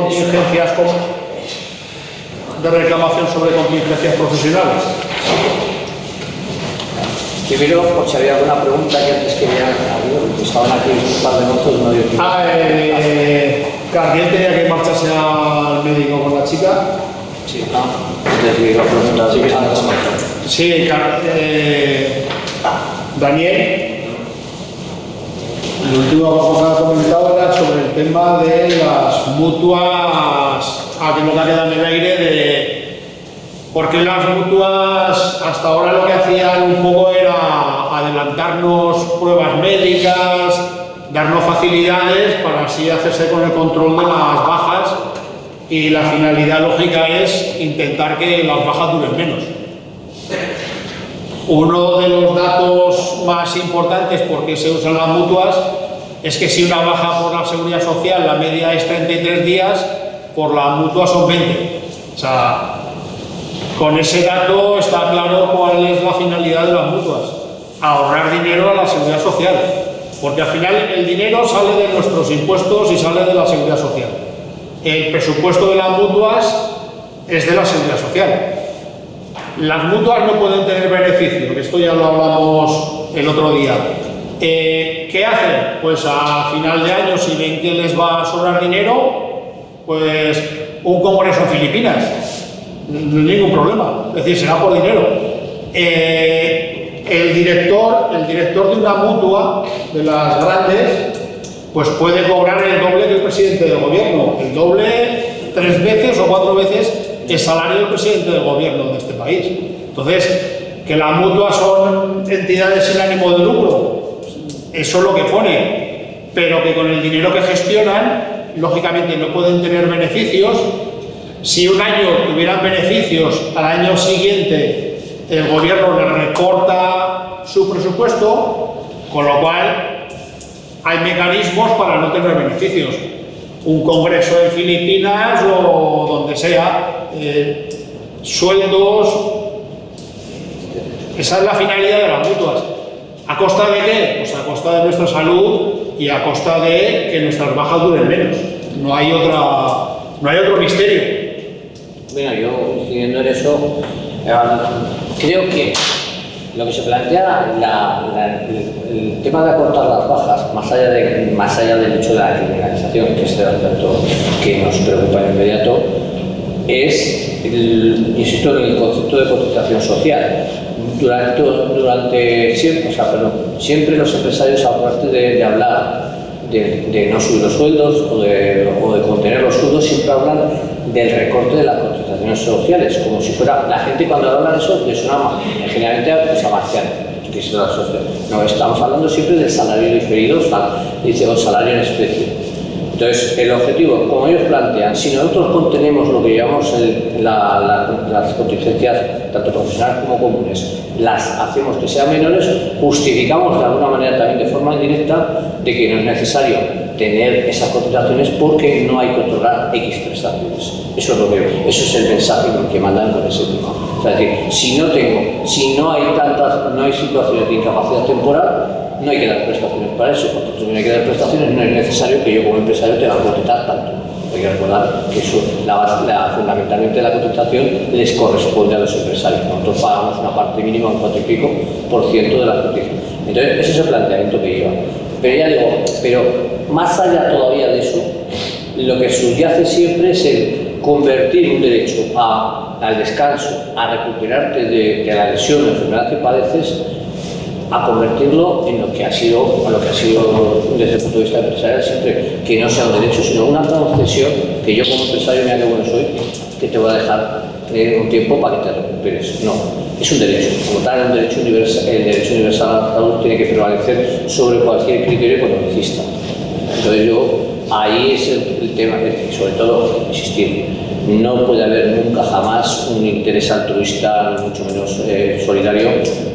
contingencias de reclamación sobre contingencias profesionales. Primero, por si había alguna pregunta que antes querían, estaban aquí un par de mozos, no dio tiempo. Cardiel tenía que marcharse al médico con la chica. Sí, entonces la pregunta sí que Sí, Daniel. Lo último que ha comentado era sobre el tema de las mutuas, que nos ha quedado en el aire de porque las mutuas hasta ahora lo que hacían un poco era adelantarnos pruebas médicas, darnos facilidades para así hacerse con el control de las bajas, y la finalidad lógica es intentar que las bajas duren menos. Uno de los datos más importantes por qué se usan las mutuas es que si una baja por la Seguridad Social, la media es 33 días, por la mutua son 20. O sea, con ese dato está claro cuál es la finalidad de las mutuas: ahorrar dinero a la Seguridad Social, porque al final el dinero sale de nuestros impuestos y sale de la Seguridad Social. El presupuesto de las mutuas es de la Seguridad Social. Las mutuas no pueden tener beneficio, que esto ya lo hablamos el otro día. ¿Qué hacen? Pues a final de año, si ven que les va a sobrar dinero, pues un congreso en Filipinas, no hay ningún problema, es decir, será por dinero. El director de una mutua, de las grandes, pues puede cobrar el doble que el presidente del gobierno, el doble, 3 veces o 4 veces el salario del presidente del gobierno de este país. Entonces, que las mutuas son entidades sin ánimo de lucro, eso es lo que pone, pero que con el dinero que gestionan, lógicamente no pueden tener beneficios. Si un año tuvieran beneficios, al año siguiente el gobierno le recorta su presupuesto, con lo cual hay mecanismos para no tener beneficios. Un congreso en Filipinas o donde sea, sueldos. Esa es la finalidad de las mutuas. ¿A costa de qué? Pues a costa de nuestra salud y a costa de que nuestras bajas duren menos. No hay otro misterio. Bueno, yo, siguiendo en eso, creo que lo que se plantea, el tema de acortar las bajas, más allá del hecho de la criminalización, que es el aspecto que nos preocupa en inmediato, es, insisto, en el concepto de cotización social. Siempre los empresarios, aparte de hablar de no subir los sueldos o de contener los sueldos, siempre hablan del recorte de las cotizaciones sociales, como si fuera, la gente cuando habla de eso le suena generalmente a marciano, que es la social. No, estamos hablando siempre del salario diferido, o salario en especie. Entonces, el objetivo, como ellos plantean, si nosotros contenemos lo que llamamos las contingencias, tanto profesionales como comunes, las hacemos que sean menores, justificamos de alguna manera también de forma indirecta de que no es necesario tener esas cotizaciones porque no hay que otorgar X prestaciones. Eso es lo que, eso es el mensaje que mandan con ese tema. O sea, es decir, si no hay situaciones de incapacidad temporal, no hay que dar prestaciones para eso. Por tanto, si no hay que dar prestaciones, no es necesario que yo como empresario tenga que cotizar tanto. Hay que recordar que eso, fundamentalmente la cotización les corresponde a los empresarios. Nosotros pagamos una parte mínima, un 4 y pico % de la cotización. Entonces, ese es el planteamiento que lleva. Pero ya digo, pero más allá todavía de eso, lo que subyace siempre es el convertir un derecho al descanso, a recuperarte de la lesión o enfermedad que padeces, a convertirlo en lo que ha sido desde el punto de vista empresarial siempre, que no sea un derecho, sino una concesión que yo como empresario, mira qué bueno soy, que te voy a dejar un tiempo para que te recuperes. No, es un derecho. Como tal, un derecho universal, el derecho universal a la salud tiene que prevalecer sobre cualquier criterio economicista. Entonces ahí es el tema, sobre todo, insistir, no puede haber nunca jamás un interés altruista, ni mucho menos solidario,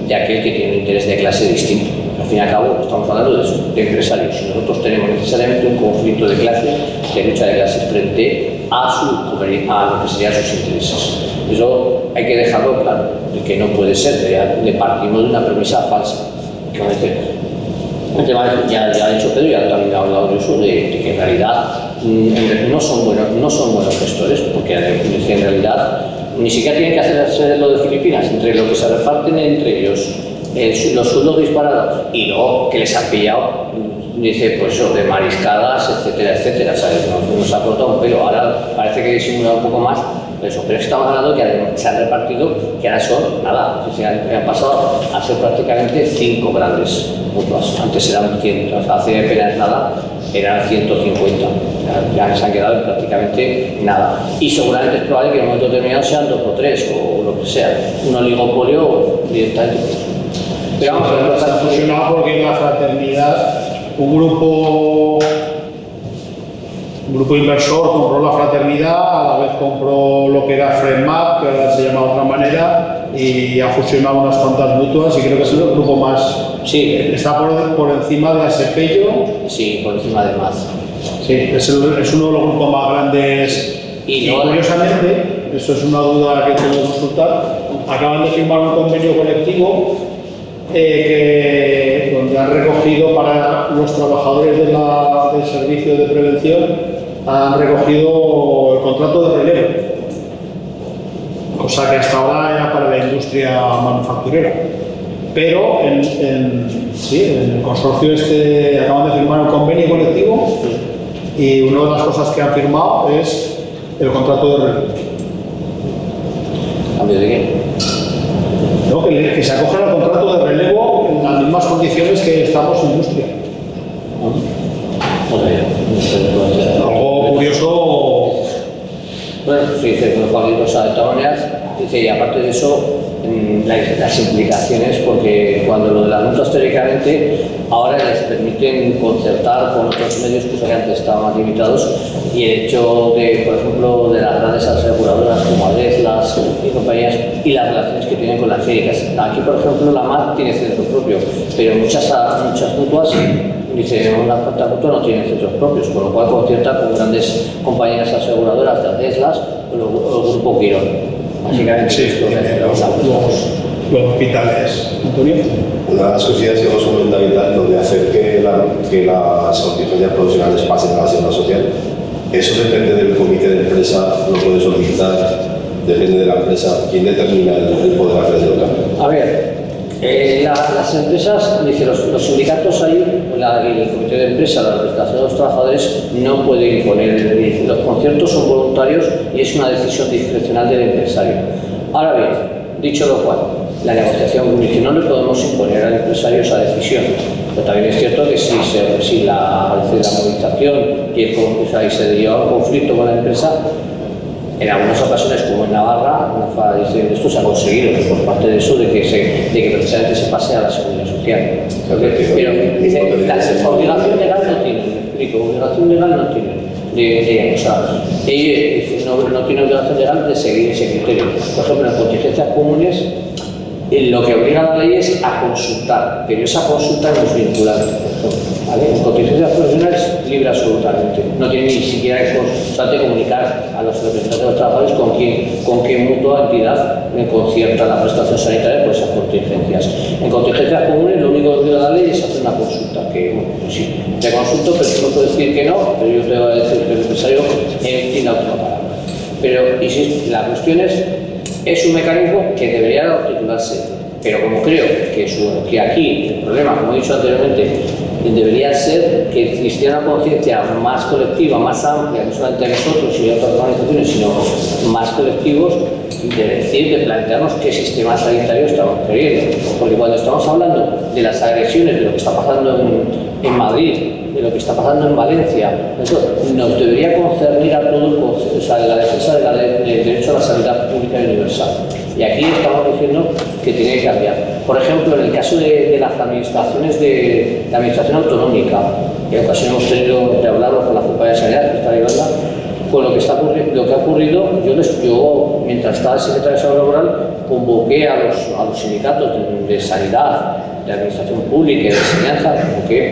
de aquel que tiene un interés de clase distinto. Al fin y al cabo, estamos hablando de eso, de empresarios. Si nosotros tenemos necesariamente un conflicto de clase, de lucha de clases frente a lo que serían sus intereses. Eso hay que dejarlo claro, de que no puede ser, de partimos de una premisa falsa. El tema ya ha dicho Pedro, ya también ha hablado de eso, de que en realidad no son buenos gestores, porque en realidad ni siquiera tienen que hacer lo de Filipinas, entre lo que se reparten entre ellos, los sueldos disparados y luego que les han pillado, dice, pues eso, de mariscadas, etcétera, etcétera, ¿sabes? Nos ha cortado un pelo. Ahora parece que disimula un poco más, pero es que estamos hablando que se han repartido, que ahora son nada, o sea, han pasado a ser prácticamente 5 grandes mutuas. Antes eran 100, hace apenas nada, eran 150. Ya se han quedado en prácticamente nada. Y seguramente es probable que en un momento determinado sean 2 o 3, o lo que sea, un oligopolio directamente. Pero vamos, se ha fusionado porque en la fraternidad un grupo inversor compró la fraternidad, a la vez compró lo que era FredMap, que ahora se llama de otra manera, y ha fusionado unas cuantas mutuas y creo que es el grupo más... Sí. Está por encima de Asepello. Sí, por encima de más. Sí, es uno de los grupos más grandes. Y curiosamente, eso es una duda que tengo que consultar, acaban de firmar un convenio colectivo donde han recogido para los trabajadores del servicio de prevención, han recogido el contrato de relevo, cosa que hasta ahora era para la industria manufacturera. Pero en el consorcio acaban de firmar un convenio colectivo y una de las cosas que han firmado es el contrato de relevo. ¿Cambio de qué? No, que se acogen al contrato de relevo en las mismas condiciones que estamos en industria. Algo curioso. Bueno, sí, dice cualquier cosa de todas maneras, dice, y aparte de eso, las implicaciones, porque cuando lo de las mutuas teóricamente ahora les permiten concertar con otros medios que antes estaban más limitados, y el hecho de, por ejemplo, de las grandes aseguradoras como Adeslas y compañías y las relaciones que tienen con las clínicas. Aquí, por ejemplo, la MAT tiene centro propio, pero muchas mutuas, dice, una cuanta mutua no tienen centros propios, con lo cual concierta con grandes compañías aseguradoras de Adeslas o el grupo Quirón. Básicamente, sí, los hospitales. Antonio. Una de las cosillas que hemos comentado y tal, lo de hacer que las contingencias profesionales pasen a la seguridad social, eso depende del comité de empresa, lo puede solicitar, depende de la empresa. ¿Quién determina el poder hacer el cambio? A ver, las empresas, dice, los sindicatos ahí, el comité de empresa, la representación de los trabajadores no puede imponer, los conciertos son voluntarios y es una decisión discrecional del empresario. Ahora bien, dicho lo cual, la negociación, dice, no le podemos imponer al empresario esa decisión, pero también es cierto que si la movilización y se lleva un conflicto con la empresa, en algunas ocasiones, como en Navarra, esto se ha conseguido por parte de eso, de que precisamente se pase a la seguridad social. Pero dice, la obligación legal no tiene, me explico, obligación legal no tiene. O sea, ellos no tienen obligación legal de seguir ese criterio. Por ejemplo, en contingencias comunes, lo que obliga la ley es a consultar, pero esa consulta no es vinculante. ¿Vale? En contingencias profesionales, libre absolutamente. No tiene ni siquiera que comunicar a los representantes de los trabajadores con qué mutua entidad concierta la prestación sanitaria por esas contingencias. En contingencias comunes, lo único que obliga la ley es hacer una consulta, que bueno, pues sí, te consulto, pero tú no puedes decir que no, pero yo te voy a decir que el empresario tiene la última palabra. Pero, insisto, la cuestión es un mecanismo que debería articularse, pero como creo que aquí el problema, como he dicho anteriormente, debería ser que existiera una conciencia más colectiva, más amplia, no solamente de nosotros y de otras organizaciones, sino más colectivos, de plantearnos qué sistema sanitario estamos queriendo. Porque cuando estamos hablando de las agresiones, de lo que está pasando en Madrid, de lo que está pasando en Valencia, eso nos debería concernir a todos, la defensa del derecho a la sanidad pública y universal. Y aquí estamos diciendo que tiene que cambiar. Por ejemplo, en el caso de las administraciones de la administración autonómica, que en ocasión hemos tenido de hablarlo con la Junta de Sanidad, que está ayudando, con lo que ha ocurrido, yo mientras estaba secretario de Salud Laboral, convoqué a los sindicatos de sanidad, de administración pública y de enseñanza, convoqué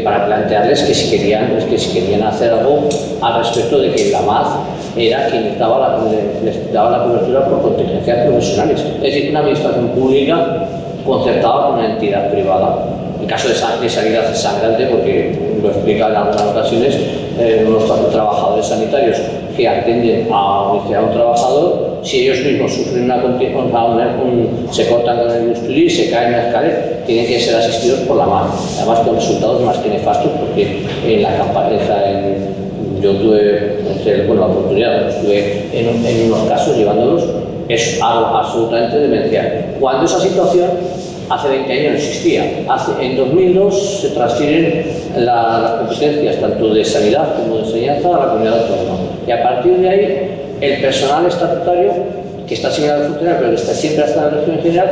para plantearles que si querían hacer algo al respecto de que la MAZ era quien les daba la cobertura por contingencias profesionales. Es decir, una administración pública concertada con una entidad privada. En caso de sanidad sangrante, porque lo explican en algunas ocasiones unos trabajadores sanitarios que atienden a un trabajador, si ellos mismos sufren se cortan con el bisturí, se caen en la escalera, tienen que ser asistidos por la mano. Además con resultados más que nefastos, porque en la campaña yo tuve la oportunidad, estuve en unos casos llevándolos, es algo absolutamente demencial. Cuando esa situación hace 20 años no existía. En 2002 se transfieren las competencias tanto de sanidad como de enseñanza a la comunidad autónoma. Y a partir de ahí, el personal estatutario, que está asignado al funcionario, pero que siempre está en el régimen general,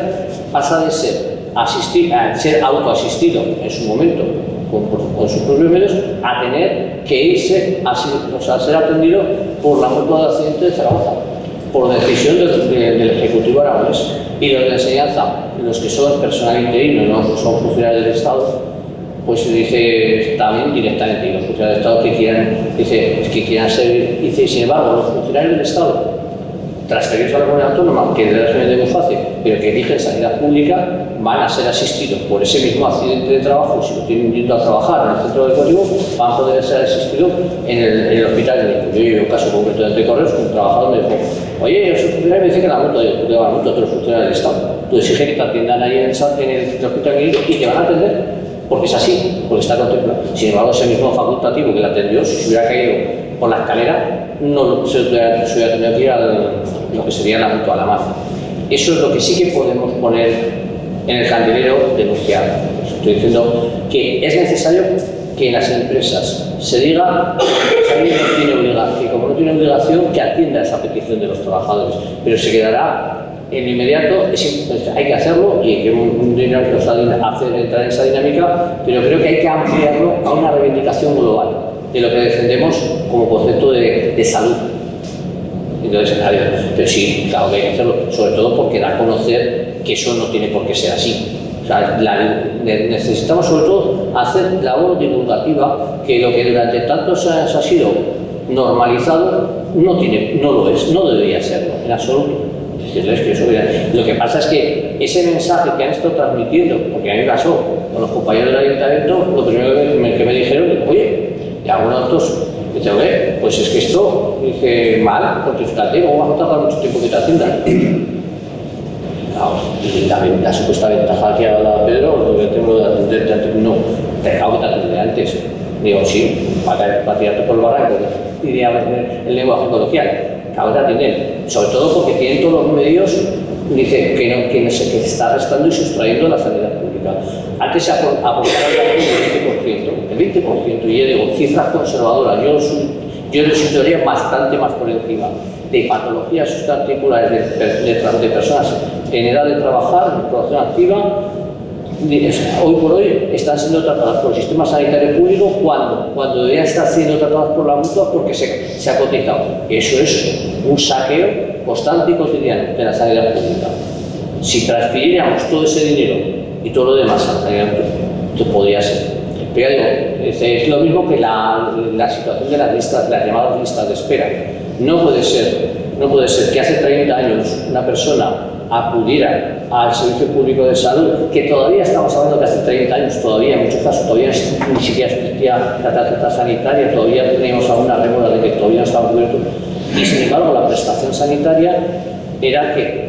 pasa de ser autoasistido en su momento, con sus propios medios, a tener que irse, a ser atendido por la mutua de accidente de Zaragoza, por decisión del Ejecutivo aragonés. Y los de enseñanza, los que son personal interino, no son funcionarios del Estado, pues dice también directamente, y los funcionarios del Estado que quieran ser, dice, sin embargo, los funcionarios del Estado transferidos a la comunidad autónoma, que es el régimen de muy fácil, pero que eligen sanidad pública, van a ser asistidos por ese mismo accidente de trabajo. Si lo tienen yendo a trabajar en el centro educativo, van a poder ser asistidos en el hospital médico. Yo llevo un caso concreto de Antecorreos, un trabajador me dijo: oye, esos funcionarios me dicen que la multa. Digo, tú te vas a multa a otros funcionarios del Estado. Tú exiges que te atiendan ahí en el hospital médico y te van a atender, porque es así, porque está contemplado. Sin embargo, ese mismo facultativo que le atendió, si se hubiera caído por la escalera, no se hubiera tenido que ir a lo que sería la mutua a la mano. Eso es lo que sí que podemos poner en el candelero, denunciar. Estoy diciendo que es necesario que en las empresas se diga que como no tiene obligación, que atienda esa petición de los trabajadores, pero se quedará en lo inmediato. Hay que hacerlo y hay que hacer entrar en esa dinámica, pero creo que hay que ampliarlo a una reivindicación global de lo que defendemos como concepto de salud. Entonces, pero sí, claro que hay que hacerlo, sobre todo porque da a conocer que eso no tiene por qué ser así. O sea, necesitamos sobre todo hacer labor divulgativa, que lo que durante tantos años ha sido normalizado no lo es, no debería serlo en absoluto. Decirles que eso, lo que pasa es que ese mensaje que han estado transmitiendo, porque a mí me pasó con los compañeros del ayuntamiento, lo primero que me dijeron es: oye, y algunos otros dicen: oye, pues es que esto, dice, mal, porque fíjate, ¿cómo vas a tardar mucho tiempo que te atiendan? Claro, y la supuesta ventaja que ha dado Pedro, lo que tengo de atenderte antes, no, claro que te atenderé antes. Digo, sí, para tirarte por el barranco, diría el lenguaje coloquial. Claro que te atienden, sobre todo porque tienen todos los medios, dice que se está restando y sustrayendo la sanidad pública. Antes se aportaba el 20%, y yo digo, cifras conservadoras. Yo en su teoría bastante más por encima de patologías supraarticulares de personas en edad de trabajar, en población activa. Hoy por hoy están siendo tratadas por el sistema sanitario público cuando deberían estar siendo tratadas por la mutua, porque se ha cotizado. Eso es un saqueo constante y cotidiano de la sanidad pública. Si transfiriéramos todo ese dinero y todo lo demás a la sanidad pública, esto podría ser. Pero digo, es lo mismo que la situación de las llamadas listas de espera. No puede ser que hace 30 años una persona acudiera al Servicio Público de Salud, que todavía estamos hablando que hace 30 años, todavía en muchos casos, todavía ni siquiera existía la tarjeta sanitaria, todavía teníamos alguna remora de que todavía no estaba cubierto, y sin embargo la prestación sanitaria era que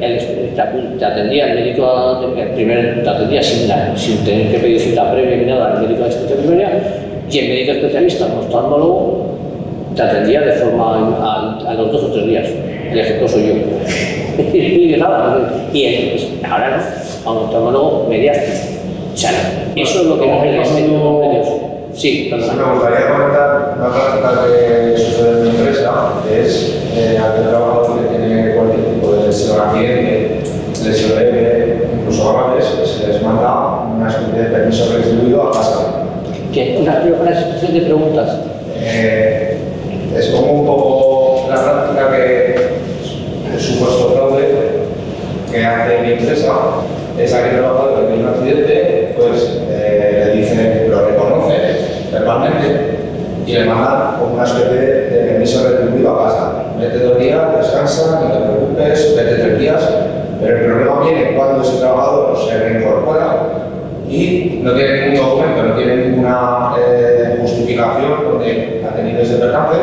te atendía el médico, te atendía sin tener que pedir cita previa ni nada al médico de asistencia primaria, y el médico especialista, el oftalmólogo, te atendía de forma a los 2 o 3 días. El ejemplo soy yo. Y ahora no, a un oftalmólogo mediástico. O sea, eso es lo que no hay en los medios. Sí, perdón. Me gustaría comentar una práctica que sucede en mi empresa, que es aquel trabajador que tiene cualquier tipo de lesión, accidente, lesión leve, incluso graves, se les manda una especie de permiso retribuido a casa. ¿Qué? Una situación de preguntas. Es como un poco la práctica que el supuesto fraude que hace mi empresa es aquel trabajador que tiene un accidente, pues le dice, lo reconoce verbalmente y le manda como una especie de permiso retribuido a casa. Vete 2 días, descansa, no te preocupes, vete 3 días, pero el problema viene cuando ese trabajador se reincorpora y no tiene ningún documento, no tiene ninguna justificación donde ha tenido ese percance,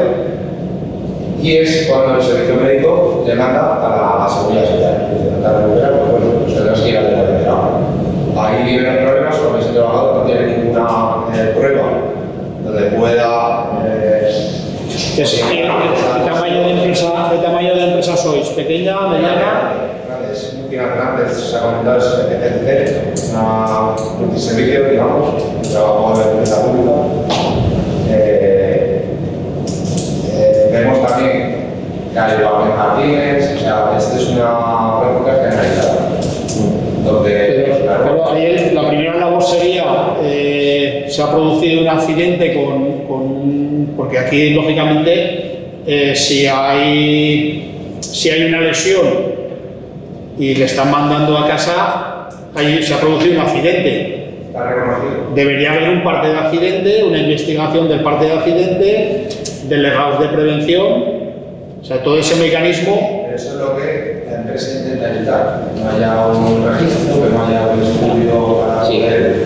y es cuando el servicio médico le manda a la seguridad social. Intentar recuperar, pues bueno, pues tendrás que ir a la determinada. Ahí vienen los problemas porque ese trabajador no tiene ninguna prueba donde pueda. ¿Qué tamaño de empresa sois? ¿Pequeña, mediana? Grandes, multinacionales, se ha comentado, es una multiservicio, digamos, un trabajo de empresa pública. Vemos también que hay jardines, o sea, esta es una práctica generalizada. Pero ahí la primera labor sería, se ha producido un accidente porque aquí lógicamente si hay una lesión y le están mandando a casa, ahí se ha producido un accidente. Está reconocido. Debería haber un parte de accidente, una investigación del parte de accidente, delegados de prevención, o sea, todo ese mecanismo. Pero eso es lo que la empresa intenta evitar, que no haya un registro, que no haya un estudio para hacer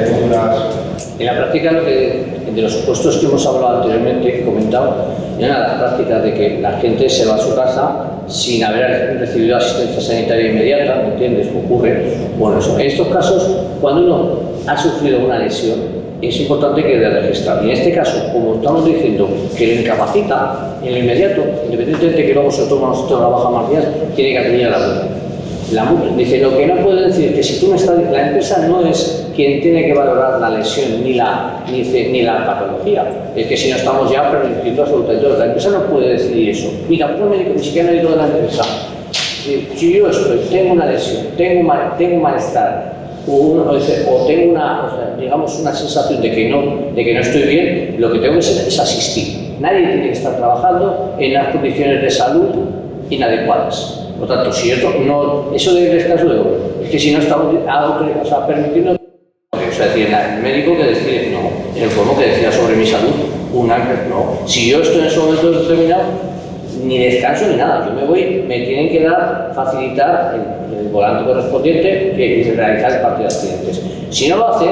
futuras. En la práctica, de los supuestos que hemos hablado anteriormente, he comentado, ya una de las prácticas de que la gente se va a su casa sin haber recibido asistencia sanitaria inmediata, ¿me entiendes? Ocurre. Bueno, eso. En estos casos, cuando uno ha sufrido una lesión, es importante que le registrar. Y en este caso, como estamos diciendo, que le incapacita en lo inmediato, independientemente de que luego se toma nosotros la baja más días, tiene que acudir a la multa. La multa dice, lo que no puede decir es que si tú no estás, la empresa no es quien tiene que valorar la lesión ni la patología, es que si no estamos ya permitiendo absolutamente todo. La empresa no puede decidir eso, ni tampoco el médico, ni siquiera el médico de la empresa. Si yo tengo una lesión, tengo un malestar, o tengo digamos una sensación de que no estoy bien, lo que tengo que hacer es asistir. Nadie tiene que estar trabajando en las condiciones de salud inadecuadas. Por tanto, si eso del descanso de oro, es que si no estamos permitiendo, o sea, decir, el médico que decide, no, el cómo que decida sobre mi salud, no. Si yo estoy en ese momento determinado, ni descanso ni nada, yo me voy, me tienen que facilitar el volante correspondiente que realizar el parte de accidentes. Si no lo hacen,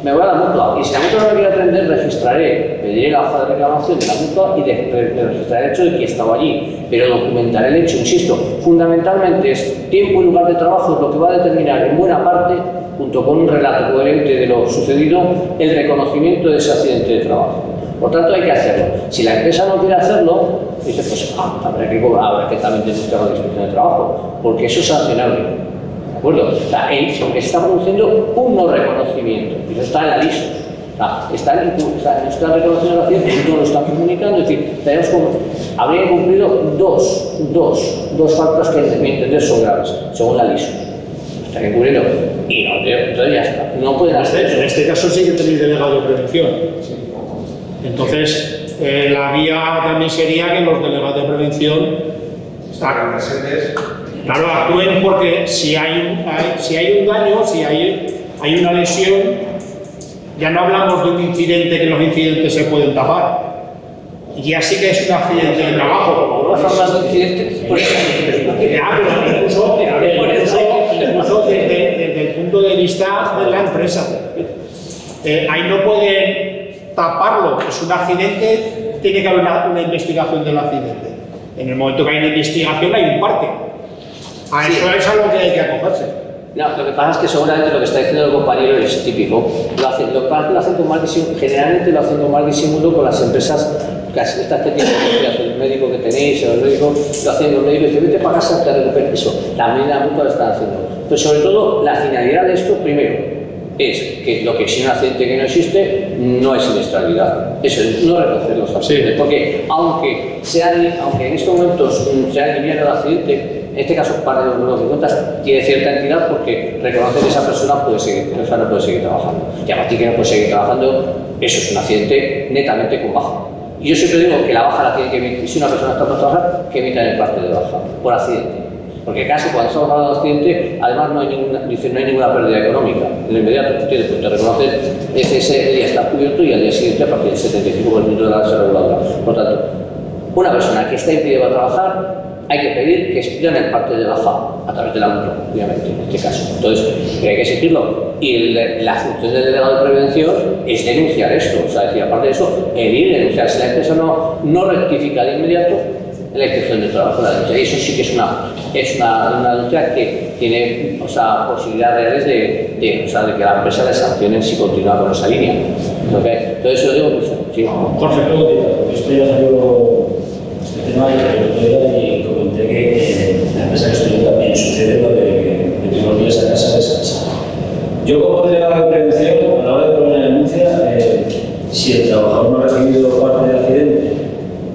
me voy a la mutua, y si la mutua no me quiere atender, registraré, pediré la hoja de reclamación de la mutua y registraré el hecho de que estaba allí, pero documentaré el hecho, insisto, fundamentalmente es tiempo y lugar de trabajo es lo que va a determinar en buena parte, junto con un relato coherente de lo sucedido, el reconocimiento de ese accidente de trabajo. Por tanto, hay que hacerlo. Si la empresa no quiere hacerlo, dice, pues habrá que también denunciar la inspección de trabajo, porque eso es sancionable. ¿De acuerdo? Porque se está produciendo un no reconocimiento, y eso está en la LISO. Está reconociendo el accidente y no lo están comunicando, es decir, habrían cumplido dos faltas que en mi entender son graves, según la LISO. Estarían cubriendo y no, entonces ya está. No pueden hacer eso. En este caso sí que tenéis delegado de prevención. Entonces, la vía también sería que los delegados de prevención Están presentes. Claro, actúen porque si hay un daño, si hay una lesión, ya no hablamos de un incidente, que los incidentes se pueden tapar. Ya sí que es un accidente de trabajo. Como no son más incidentes, pues incluso desde el punto de vista de la empresa. Ahí no pueden taparlo, es un accidente, tiene que haber una investigación del accidente. En el momento que hay una investigación hay un parte. A eso es a lo que hay que acogerse. No, lo que pasa es que seguramente lo que está diciendo el compañero es típico. Generalmente lo hacen con mal disimulo con las empresas, estas que tienen el médico que tenéis, el médico, lo hacen los médicos y dicen, vete para casa, te recuperas eso. También la mutua lo están haciendo. Pero sobre todo, la finalidad de esto, primero, es que lo que es un accidente que no existe, no es siniestralidad. Eso es no reconocer los accidentes. Sí. Porque aunque en estos momentos se ha eliminado el accidente, en este caso, para lo que cuentas, tiene cierta entidad porque reconocer que esa persona no puede seguir trabajando. Y a partir que no puede seguir trabajando, eso es un accidente netamente con baja. Y yo siempre digo que la baja la tiene que emitir, si una persona está por trabajar, que emita en el parte de baja, por accidente. Porque casi cuando estamos hablando de accidente, además no hay ninguna pérdida económica. En lo inmediato, pues te reconoces, ese día está cubierto y al día siguiente a partir del 75% de la base reguladora. Por tanto, una persona que está impedida para trabajar, hay que pedir que expidan el parte de baja a través de la mutua, obviamente, en este caso. Entonces, hay que exigirlo Y la función del delegado de prevención es denunciar esto, o sea, decir, aparte de eso, herir y denunciar. Si la empresa no rectifica de inmediato, la inspección de trabajo la denuncia. Y eso sí que es una denuncia que tiene, o sea, posibilidades reales de que la empresa le sancione si continúa con esa línea. Entonces yo digo, pues, sí. Jorge, porque esto ya salió este tema y comenté que en la empresa que estoy yo también sucede lo de que tengo los días a casa descansar. Yo como delegado de prevención, a la hora de poner una denuncia, si el trabajador no ha recibido parte del accidente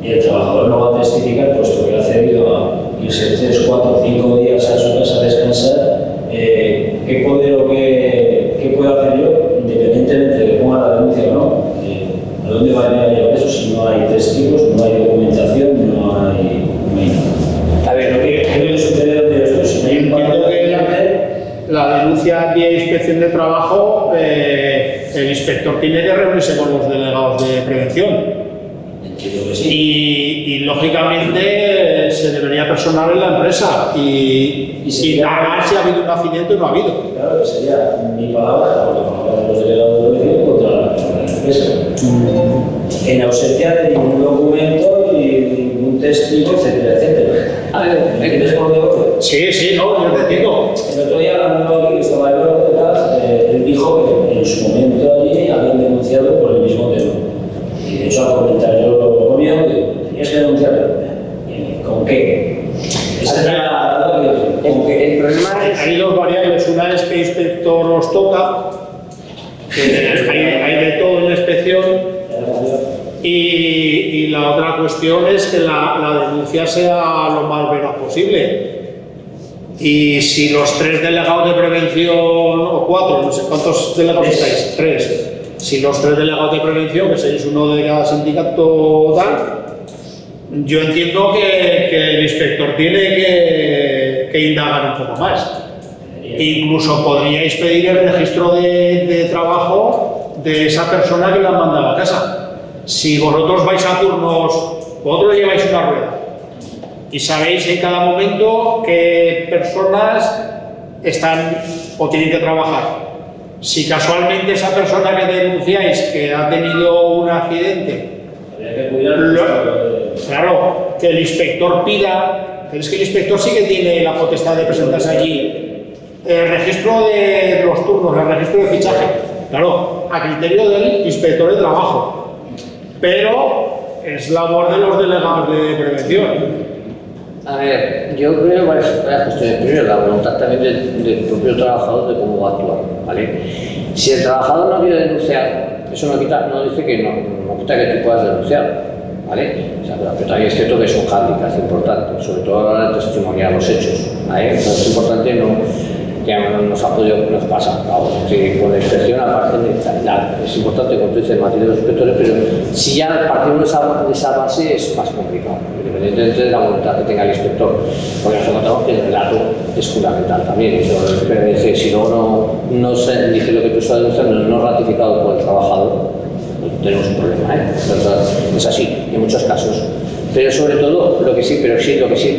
y el trabajador no va a testificar, puesto que ha cedido a irse 3, 4, 5 días a su casa a descansar, ¿qué poder o qué puedo hacer yo, independientemente de que ponga la denuncia o no? ¿A dónde va a llevar eso si no hay testigos, no hay documentación, no hay nada? A ver, lo que debe suceder de esto, si no hay un entiendo que la denuncia vía inspección de trabajo, el inspector tiene que reunirse con los delegados de prevención. entiendo que sí. Y lógicamente se debería personar en la empresa y indagar si ha habido un accidente o no ha habido. Claro, que sería mi palabra o la palabra de los delegados de prevención contra la empresa. En ausencia de ningún documento y ningún testigo, etcétera, etcétera. A ver, ¿Entiendes por dónde voy? Sí, no, yo te entiendo. El otro día, hablando aquí, que estaba yo detrás, él dijo que en su momento allí habían denunciado por el mismo tema. Y de hecho, al comentario conmigo, tenías que denunciar. ¿Con qué? Esa es ¿con qué? el problema es... Hay dos variables. Una es que inspector os toca, que hay de todo en la inspección, y la otra cuestión es que la denuncia sea lo más veraz posible. Y si los 3 delegados de prevención, o 4, no sé cuántos delegados estáis, 3. Si los 3 delegados de prevención, que sois uno de cada sindicato tal, yo entiendo que el inspector tiene que indagar un poco más. Incluso podríais pedir el registro de trabajo de esa persona que la han mandado a casa. Si vosotros vais a turnos, vosotros lleváis una rueda y sabéis en cada momento qué personas están o tienen que trabajar. Si casualmente esa persona que denunciáis que ha tenido un accidente, Habría que cuidar claro, que el inspector pida, pero es que el inspector sí que tiene la potestad de presentarse allí el registro de los turnos, el registro de fichaje, claro, a criterio del inspector de trabajo, pero es labor de los delegados de prevención. A ver, yo creo varias cuestiones. Primero, la voluntad también del propio trabajador de cómo va a actuar, ¿vale? Si el trabajador no quiere denunciar, eso no dice que no quita que tú puedas denunciar, ¿vale? O sea, pero también es cierto que es un hándicap, es importante, sobre todo a la hora de testimoniar los hechos, ¿vale? Entonces es importante que nos ha podido, nos pasa, claro, que con la inspección aparte es importante, como tú dices, el material de los inspectores, pero si ya partimos de esa base es más complicado, independientemente de la voluntad que tenga el inspector, porque nos encontramos que el relato es fundamental también, si luego no se dice lo que tú estás denunciando, no es ratificado por el trabajador, pues tenemos un problema, ¿eh? Es así, en muchos casos. Pero sobre todo, lo que sí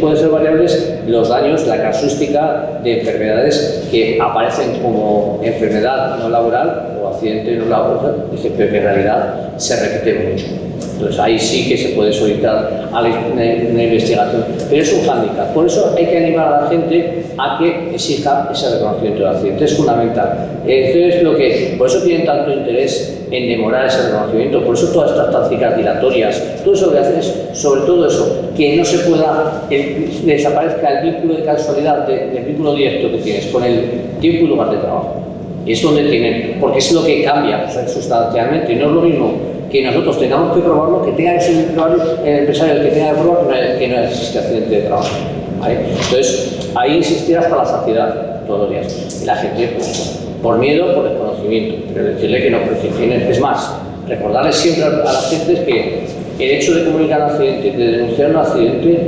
puede ser variable es los daños, la casuística de enfermedades que aparecen como enfermedad no laboral o accidente no laboral, pero que en realidad se repite mucho. Entonces ahí sí que se puede solicitar a una investigación, pero es un hándicap. Por eso hay que animar a la gente a que exija ese reconocimiento del accidente, es fundamental. Entonces por eso tienen tanto interés en demorar ese reconocimiento, por eso todas estas tácticas dilatorias, todo eso lo que hacen es sobre todo eso, que no se pueda, desaparezca el vínculo de causalidad, del vínculo directo que tienes con el tiempo y lugar de trabajo. Y es donde tienen, porque es lo que cambia sustancialmente, y no es lo mismo que nosotros tengamos que probarlo, que tenga que ser el empresario el que tenga que probar que no existe accidente de trabajo, ¿vale? Entonces, ahí insistir hasta la saciedad todos los días. Y la gente, pues, por miedo, por desconocimiento, pero decirle que no, porque es más, recordarles siempre a la gente que el hecho de comunicar un accidente, de denunciar un accidente,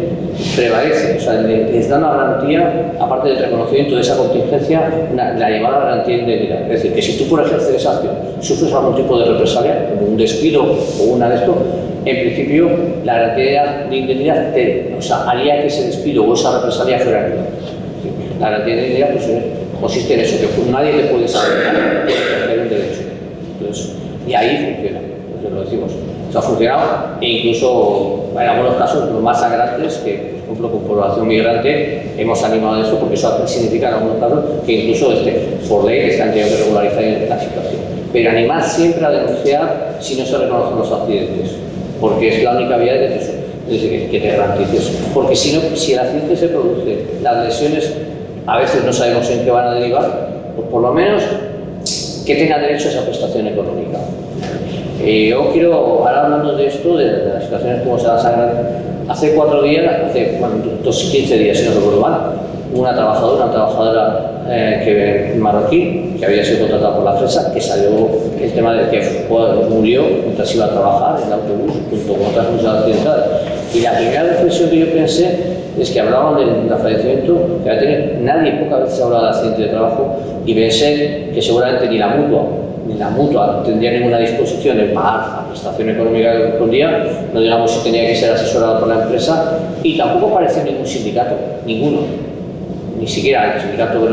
prevalece, o sea, les da una garantía, aparte del reconocimiento de esa contingencia, la llevada garantía de indemnidad. Es decir, que si tú por ejercer esa acción sufres algún tipo de represalia, como un despido o una de esto, en principio la garantía de indemnidad haría que ese despido o esa represalia fuera nula. La garantía de indemnidad, pues, consiste en eso, que nadie te puede saber por ejercer un derecho. Entonces, y ahí funciona, entonces lo decimos. Eso ha funcionado e incluso en algunos casos los más sangrantes, que por ejemplo con población migrante hemos animado a eso porque eso significa en algunos casos que incluso por ley están teniendo que regularizar la situación. Pero animar siempre a denunciar si no se reconocen los accidentes, porque es la única vía de eso, que te garantices. Porque si el accidente se produce, las lesiones a veces no sabemos en qué van a derivar, pues por lo menos que tenga derecho a esa prestación económica. Yo quiero, ahora hablando de esto, de las situaciones como se dan, hace 4 días, hace 15 días, si no recuerdo mal, una trabajadora marroquí, que había sido contratada por la empresa, que salió el tema de que murió mientras iba a trabajar en el autobús, junto con otras muchas accidentadas. Y la primera reflexión que yo pensé es que hablaban del fallecimiento, que nadie pocas veces hablaba de accidente de trabajo, y pensé que seguramente ni la mutua tendría ninguna disposición de pagar la prestación económica que correspondía, no digamos si tenía que ser asesorado por la empresa, y tampoco apareció ningún sindicato, ninguno, ni siquiera el sindicato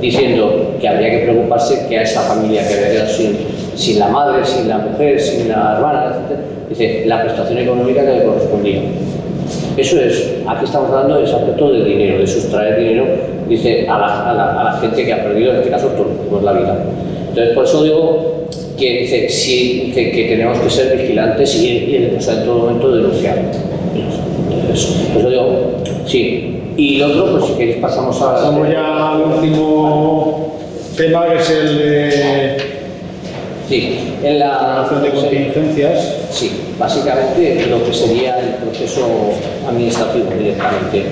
diciendo que habría que preocuparse que a esa familia que había quedado sin la madre, sin la mujer, sin la hermana, etc., dice la prestación económica que le correspondía. Eso es, aquí estamos hablando del aspecto del dinero, de sustraer dinero, dice, a la gente que ha perdido, en este caso, por la vida. Entonces, por eso digo que, que tenemos que ser vigilantes y en todo momento denunciar. Entonces, por eso digo, sí. Y lo otro, pues si queréis pasamos ya al último tema, que es el de... Sí, en la relación de contingencias. Sí, básicamente lo que sería el proceso administrativo directamente.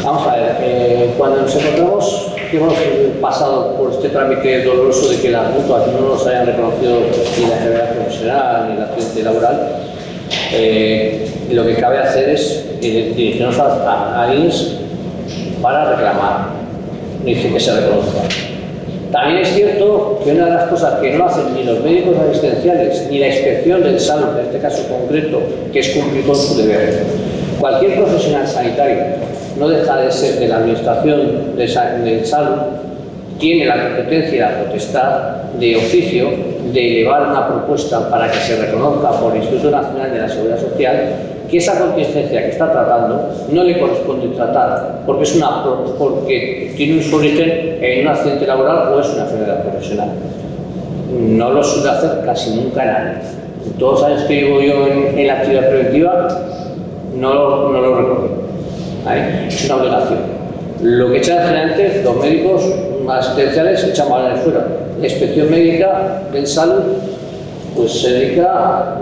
Vamos a ver, cuando nos encontramos que hemos pasado por este trámite doloroso de que las mutuas no nos hayan reconocido ni la enfermedad profesional ni el accidente laboral, lo que cabe hacer es dirigirnos a INS para reclamar, dice que se reconozca. También es cierto que una de las cosas que no hacen ni los médicos asistenciales ni la inspección del salud, en este caso concreto, que es cumplir con su deber. Cualquier profesional sanitario, no deja de ser de la administración de salud, tiene la competencia y la potestad de oficio de elevar una propuesta para que se reconozca por el Instituto Nacional de la Seguridad Social que esa contingencia que está tratando no le corresponde tratar porque tiene su origen en un accidente laboral o es una enfermedad profesional. No lo suele hacer casi nunca nadie. En todos los años que llevo yo en la actividad preventiva no lo recuerdo. Es una obligación. Lo que echan generalmente los médicos asistenciales echan balones fuera. La inspección médica del salud pues se dedica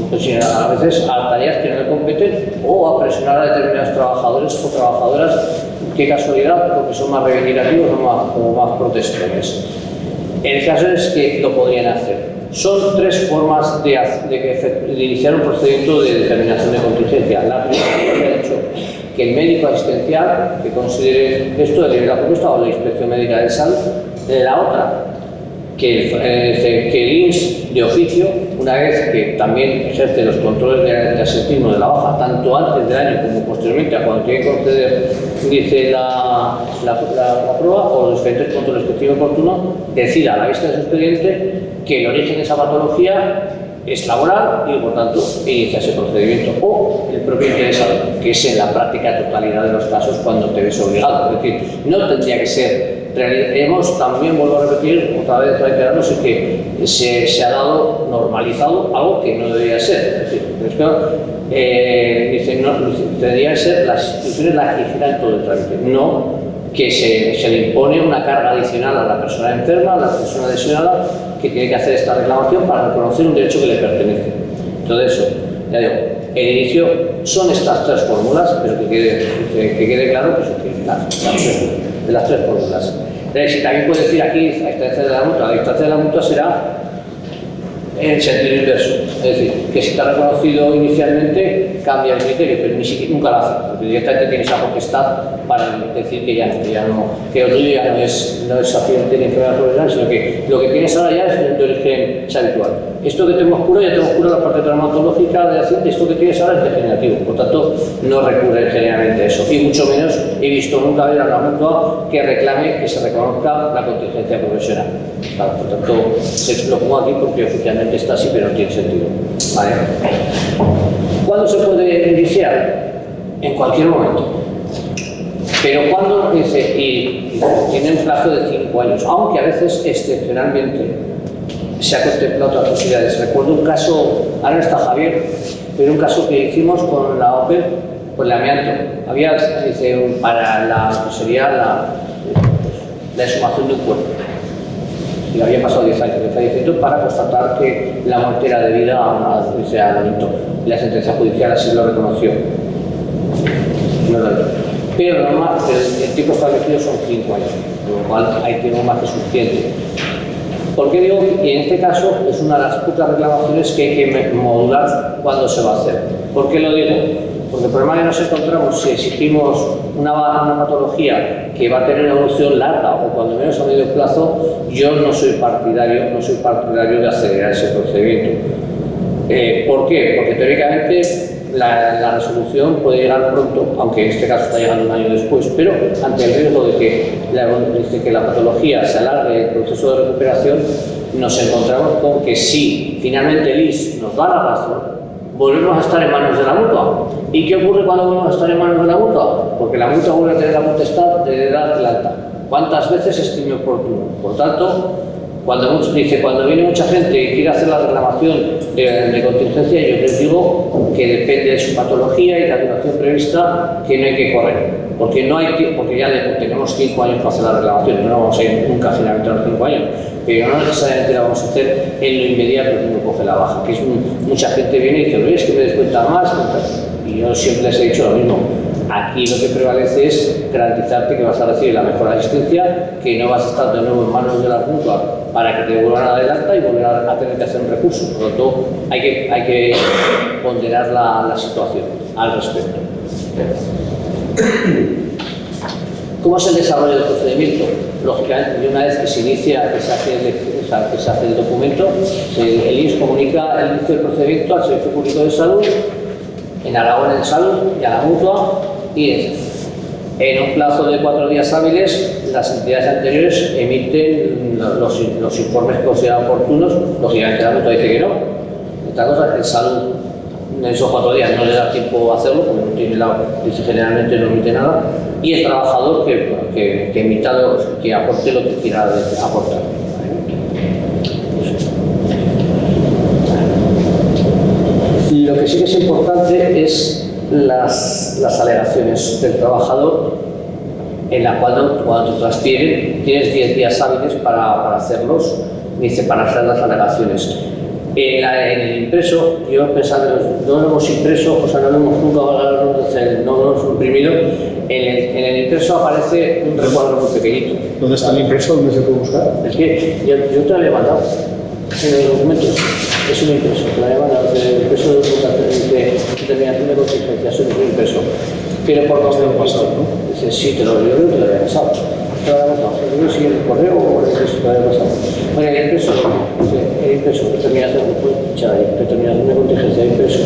pues, a veces a tareas que no le competen o a presionar a determinados trabajadores o trabajadoras, qué casualidad, porque son más reivindicativos o más protestones. El caso es que lo podrían hacer. Son 3 formas de iniciar un procedimiento de determinación de contingencia. La primera, que ha dicho, que el médico asistencial que considere esto de la propuesta o la inspección médica de salud. La otra, que el INS de oficio, una vez que también ejerce los controles de asentismo de la baja, tanto antes del año como posteriormente a cuando tiene que conceder, dice la prueba o los diferentes controles que tiene oportuno, decida a la vista de su expediente que el origen de esa patología es laboral y por tanto inicia ese procedimiento, o el propio interesado, que es en la práctica totalidad de los casos cuando te ves obligado. Es decir, no tendría que ser. Hemos también, vuelvo a repetir, otra vez reiterarnos, es que se ha dado normalizado algo que no debería ser. Es decir, tendría que ser las instituciones las que hicieran todo el trámite, no que se le impone una carga adicional a la persona enferma, a la persona lesionada, que tiene que hacer esta reclamación para reconocer un derecho que le pertenece. Entonces, eso, ya digo, el inicio son estas 3 fórmulas, pero que quede claro que son de las 3 fórmulas. Entonces, si también puede decir aquí, a instancia de la mutua será en sentido inverso. Es decir, que si te ha reconocido inicialmente, cambia el criterio, pero ni siquiera nunca lo hace, porque directamente tienes esa potestad para decir que que otro día no es accidente ni enfermedad profesional, sino que lo que tienes ahora ya es de origen habitual. Esto que tenemos cura, ya tenemos cura la parte traumatológica de accidente, esto que tienes ahora es degenerativo, por tanto, no recurre generalmente a eso. Y mucho menos he visto nunca ver a una mutua que reclame que se reconozca la contingencia profesional. Claro, por tanto, lo pongo aquí porque oficialmente está así, pero no tiene sentido. ¿Vale? ¿Cuándo se puede iniciar? En cualquier momento. Pero cuando dice, y tiene un plazo de 5 años, aunque a veces excepcionalmente se ha contemplado otras posibilidades. Recuerdo un caso, ahora no está Javier, pero un caso que hicimos con la OPE, con el amianto. Había, dice, para la exhumación de un cuerpo. Y había pasado 10 años de fallecimiento para constatar que la muerte era debida a al amianto. La sentencia judicial así lo reconoció. No lo pero normal, el tiempo establecido son 5 años, con lo cual hay tiempo más que suficiente. ¿Por qué digo que en este caso es una de las pocas reclamaciones que hay que modular cuando se va a hacer? ¿Por qué lo digo? Porque el problema que nos encontramos si exigimos una patología que va a tener una evolución larga o cuando menos a medio plazo, yo no soy partidario de acelerar ese procedimiento. ¿Por qué? Porque teóricamente la resolución puede llegar pronto, aunque en este caso está llegando un año después, pero ante el riesgo de que la patología se alargue el proceso de recuperación, nos encontramos con que si finalmente el IS nos da la razón, volvemos a estar en manos de la mutua. ¿Y qué ocurre cuando volvemos a estar en manos de la mutua? Porque la mutua vuelve a tener la potestad de dar el alta. ¿Cuántas veces estime oportuno? Por tanto, cuando viene mucha gente y quiere hacer la reclamación de contingencia, yo les digo que depende de su patología y la duración prevista, que no hay que correr, porque ya tenemos 5 años para hacer la reclamación, no vamos a ir nunca generalmente a los 5 años, pero no necesariamente la vamos a hacer en lo inmediato que uno coge la baja, que es mucha gente viene y dice, oye, es que me descuenta más, y yo siempre les he dicho lo mismo. Aquí lo que prevalece es garantizarte que vas a recibir la mejor asistencia, que no vas a estar de nuevo en manos de la mutua para que te vuelvan a adelantar y volver a tener que hacer un recurso. Por lo tanto, hay que ponderar la situación al respecto. ¿Cómo es el desarrollo del procedimiento? Lógicamente, una vez que se inicia, que se hace el documento, el INS comunica el inicio del procedimiento al Servicio Público de Salud, en Aragón en Salud y a la mutua, y en un plazo de 4 días hábiles las entidades anteriores emiten los informes que consideran oportunos. Lógicamente la mutua dice que no. Esta cosa, el Salud en esos 4 días no le da tiempo a hacerlo porque no tiene dice generalmente no emite nada, y el trabajador que aporte lo que quiera aportar. Lo que sí que es importante es las alegaciones del trabajador, en la cual cuando te transfieren tienes 10 días hábiles para hacerlos, dice, para hacer las alegaciones. En el impreso, yo pensaba, no lo hemos impreso, o sea, no lo hemos no lo hemos imprimido. En el impreso aparece un recuadro muy pequeñito. ¿Dónde está el impreso? ¿Dónde se puede buscar? Es que yo te lo he mandado en el documento. Es un impreso, te lo he mandado. El impreso de determinación de contingencia, es un impreso. Pero por donde lo pasado, ¿no? Dice, sí, yo creo que te lo había pasado. Te lo había pasado. Yo si el correo o el impreso te lo había pasado. Bueno, el impreso, determinación de contingencia, impreso.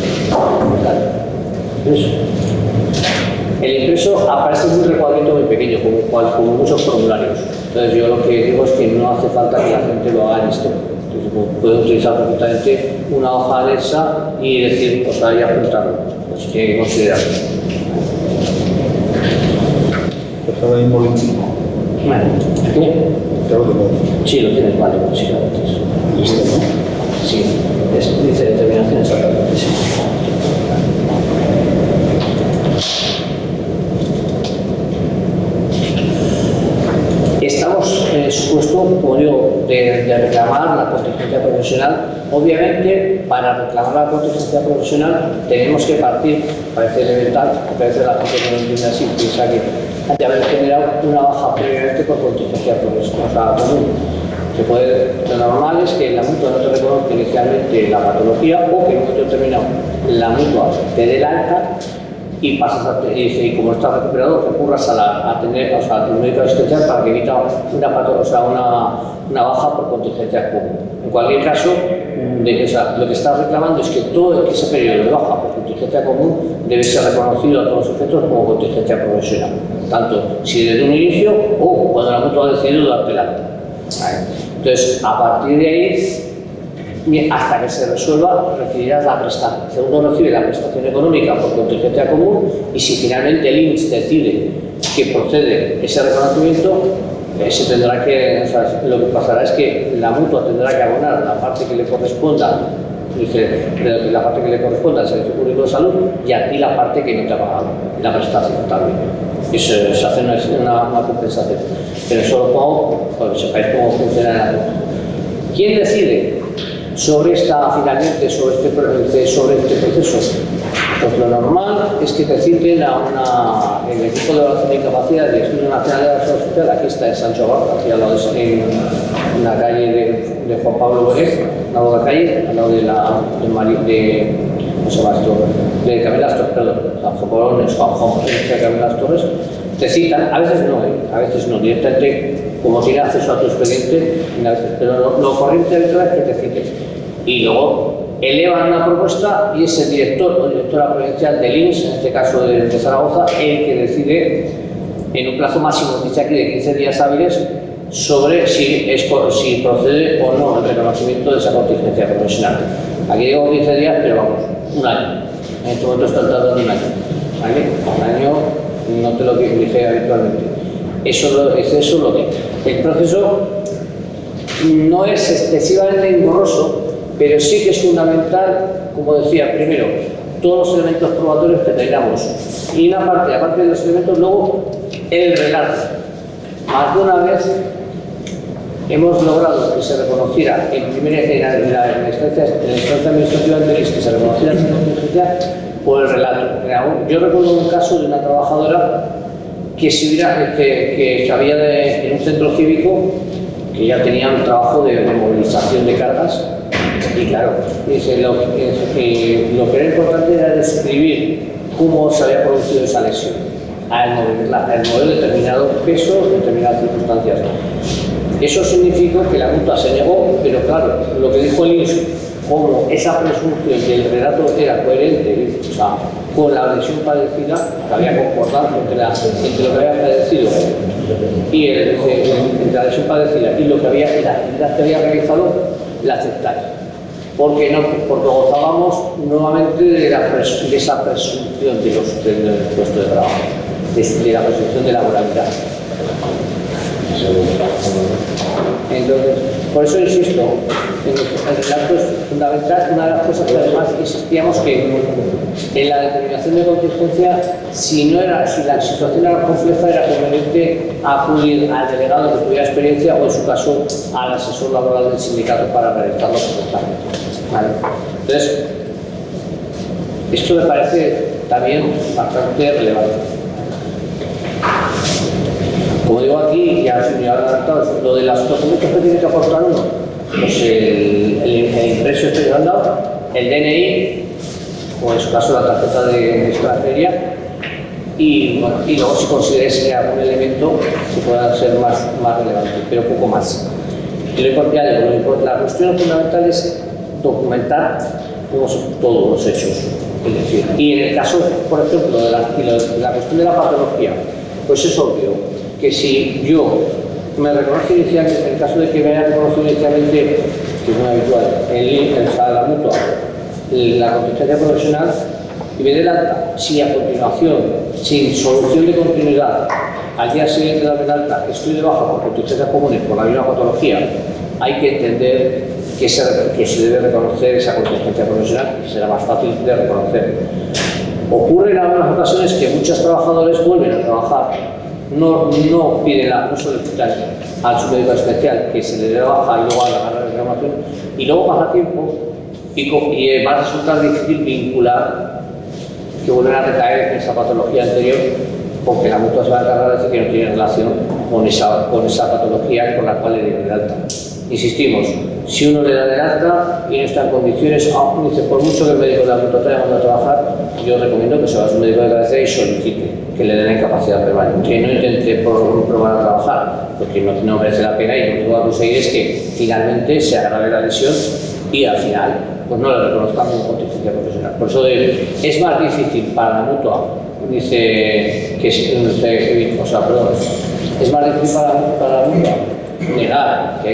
Impreso. El impreso aparece en un recuadrito muy pequeño, como muchos formularios. Entonces yo lo que digo es que no hace falta que la gente lo haga en este. Entonces puede utilizar perfectamente una hoja anexa y decir, pues ahí apuntarlo. Pues tiene que considerarlo. Pues ahora mismo lo imprimo. Bueno, ¿aquí? Claro que no. Sí, lo tienes, vale, sí, ¿Listo, no? Sí, dice determinación exactamente, sí. Estamos en el supuesto, como digo, de reclamar la contingencia profesional. Obviamente, para reclamar la contingencia profesional tenemos que partir, parece elemental, porque a veces la gente no lo entiende así, piensa que hay que haber generado una baja previamente por contingencia profesional, o sea, común. Lo normal es que la mutua no te reconozca inicialmente la patología o que en un momento determinado la mutua te dé el alta y pasas y como estás recuperado, recurras a tener un médico asistencial para que evita una baja por contingencia común. En cualquier caso, lo que estás reclamando es que todo ese periodo de baja por contingencia común debe ser reconocido a todos los efectos como contingencia profesional, tanto si desde un inicio o cuando la mutua ha decidido darte el alta. Entonces, a partir de ahí, hasta que se resuelva, recibirás la prestación. Segundo, recibe la prestación económica por contingencia común y si finalmente el INSS decide que procede ese reconocimiento, lo que pasará es que la mutua tendrá que abonar la parte que le corresponda, la parte que le corresponda al Servicio Público de Salud y a ti la parte que no te ha pagado, la prestación también. Y se hace una compensación. Pero eso lo pongo para que sepáis cómo funciona la mutua. ¿Quién decide sobre este proceso? Pues lo normal es que te citen el equipo de evaluación de incapacidad del Instituto Nacional de la Seguridad Social, aquí está en Sancho Abarca, aquí al lado en la calle de Juan Pablo Vélez, al lado de la calle, al lado de de Camilo Las Torres, perdón, Juan Pablo es Juan José de Camilo Las Torres, te citan, a veces no, directamente como tiene acceso a tu expediente, pero lo corriente es que te citen. Y luego elevan una propuesta y es el director o directora provincial del INSS, en este caso de Zaragoza, el que decide en un plazo máximo, dice aquí, de 15 días hábiles, sobre si procede o no el reconocimiento de esa contingencia profesional. Aquí digo 15 días, pero vamos, un año. En este momento está tardando un año. ¿Vale? Un año no te lo dice habitualmente. Eso es lo que. El proceso no es excesivamente engorroso, pero sí que es fundamental, como decía, primero, todos los elementos probatorios que tengamos. Y una parte, aparte de los elementos, luego el relato. Más de una vez hemos logrado que se reconociera en la instancia administrativa anterior, que se reconociera esa contingencia por el relato. Yo recuerdo un caso de una trabajadora que había en un centro cívico que ya tenía un trabajo de movilización de cargas. Y claro, lo que era importante era describir cómo se había producido esa lesión, al mover determinado peso, determinadas circunstancias. Eso significó que la mutua se negó, pero claro, lo que dijo el INSS, como esa presunción del relato era coherente, con la lesión padecida, que había concordancia entre lo que había padecido y entre la lesión padecida y la actividad que había realizado, la aceptáis. Porque gozábamos nuevamente de esa presunción del puesto de trabajo, de la presunción de laboralidad. Entonces, por eso insisto, el relato es fundamental. Una de las cosas que además insistíamos que en la determinación de contingencia, si la situación era compleja, era conveniente acudir al delegado que tuviera experiencia o en su caso al asesor laboral del sindicato para realizarlo correctamente. ¿Vale? Entonces, esto me parece también bastante relevante. Como digo aquí, ya se me ha adelantado, lo de los documentos que tiene que aportar uno, pues el impreso que le han dado, el DNI, o en su caso la tarjeta de extranjería, y luego si consideres algún elemento que pueda ser más relevante, pero poco más. La cuestión fundamental es documentar todos los hechos. Es decir, y en el caso, por ejemplo, de la cuestión de la patología, pues es obvio que si yo me reconozco inicialmente, en el caso de que me haya reconocido inicialmente, que es muy habitual, la mutua, la contingencia profesional, y me dé el alta, si a continuación, sin solución de continuidad, al día siguiente de darme el alta, estoy de baja por contingencias comunes por la misma patología, hay que entender que se debe reconocer esa contingencia profesional y será más fácil de reconocer. Ocurre en algunas ocasiones que muchos trabajadores vuelven a trabajar, no solicitan al su médico especial que se le dé baja y luego haga la reclamación, y luego pasa tiempo y va a resultar difícil vincular que vuelven a recaer en esa patología anterior, porque la mutua se va a encargar de decir que no tiene relación con esa patología con la cual le dieron el alta. insistimos, si uno le da de alta y no está en condiciones, dice, por mucho que el médico de la mutua te haya mandado a trabajar, yo recomiendo que se vaya a su médico de cabecera y solicite que le den la incapacidad permanente, que no intente probar a trabajar, porque no merece la pena, y lo que va a conseguir es que finalmente se agrave la lesión y al final pues no le reconozcan como contingencia profesional. Por eso es más difícil para la mutua, dice que es más difícil para la mutua negar que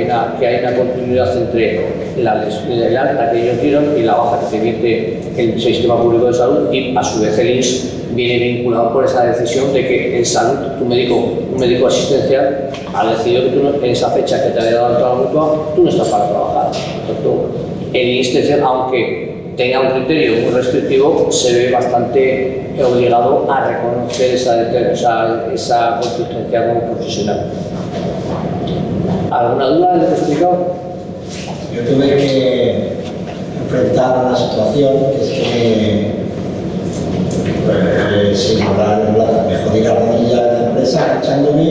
hay una continuidad entre el alta que ellos dieron y la baja que emite el sistema público de salud, y a su vez el INS viene vinculado por esa decisión de que en salud un médico asistencial ha decidido que tú en esa fecha que te había dado la mutua tú no estás para trabajar. El INS, aunque tenga un criterio muy restrictivo, se ve bastante obligado a reconocer esa contingencia como profesional. ¿Alguna duda de lo que he explicado? Yo tuve que enfrentar una situación que es que sin hablar en plata, me jodí la rodilla de la empresa agachándome,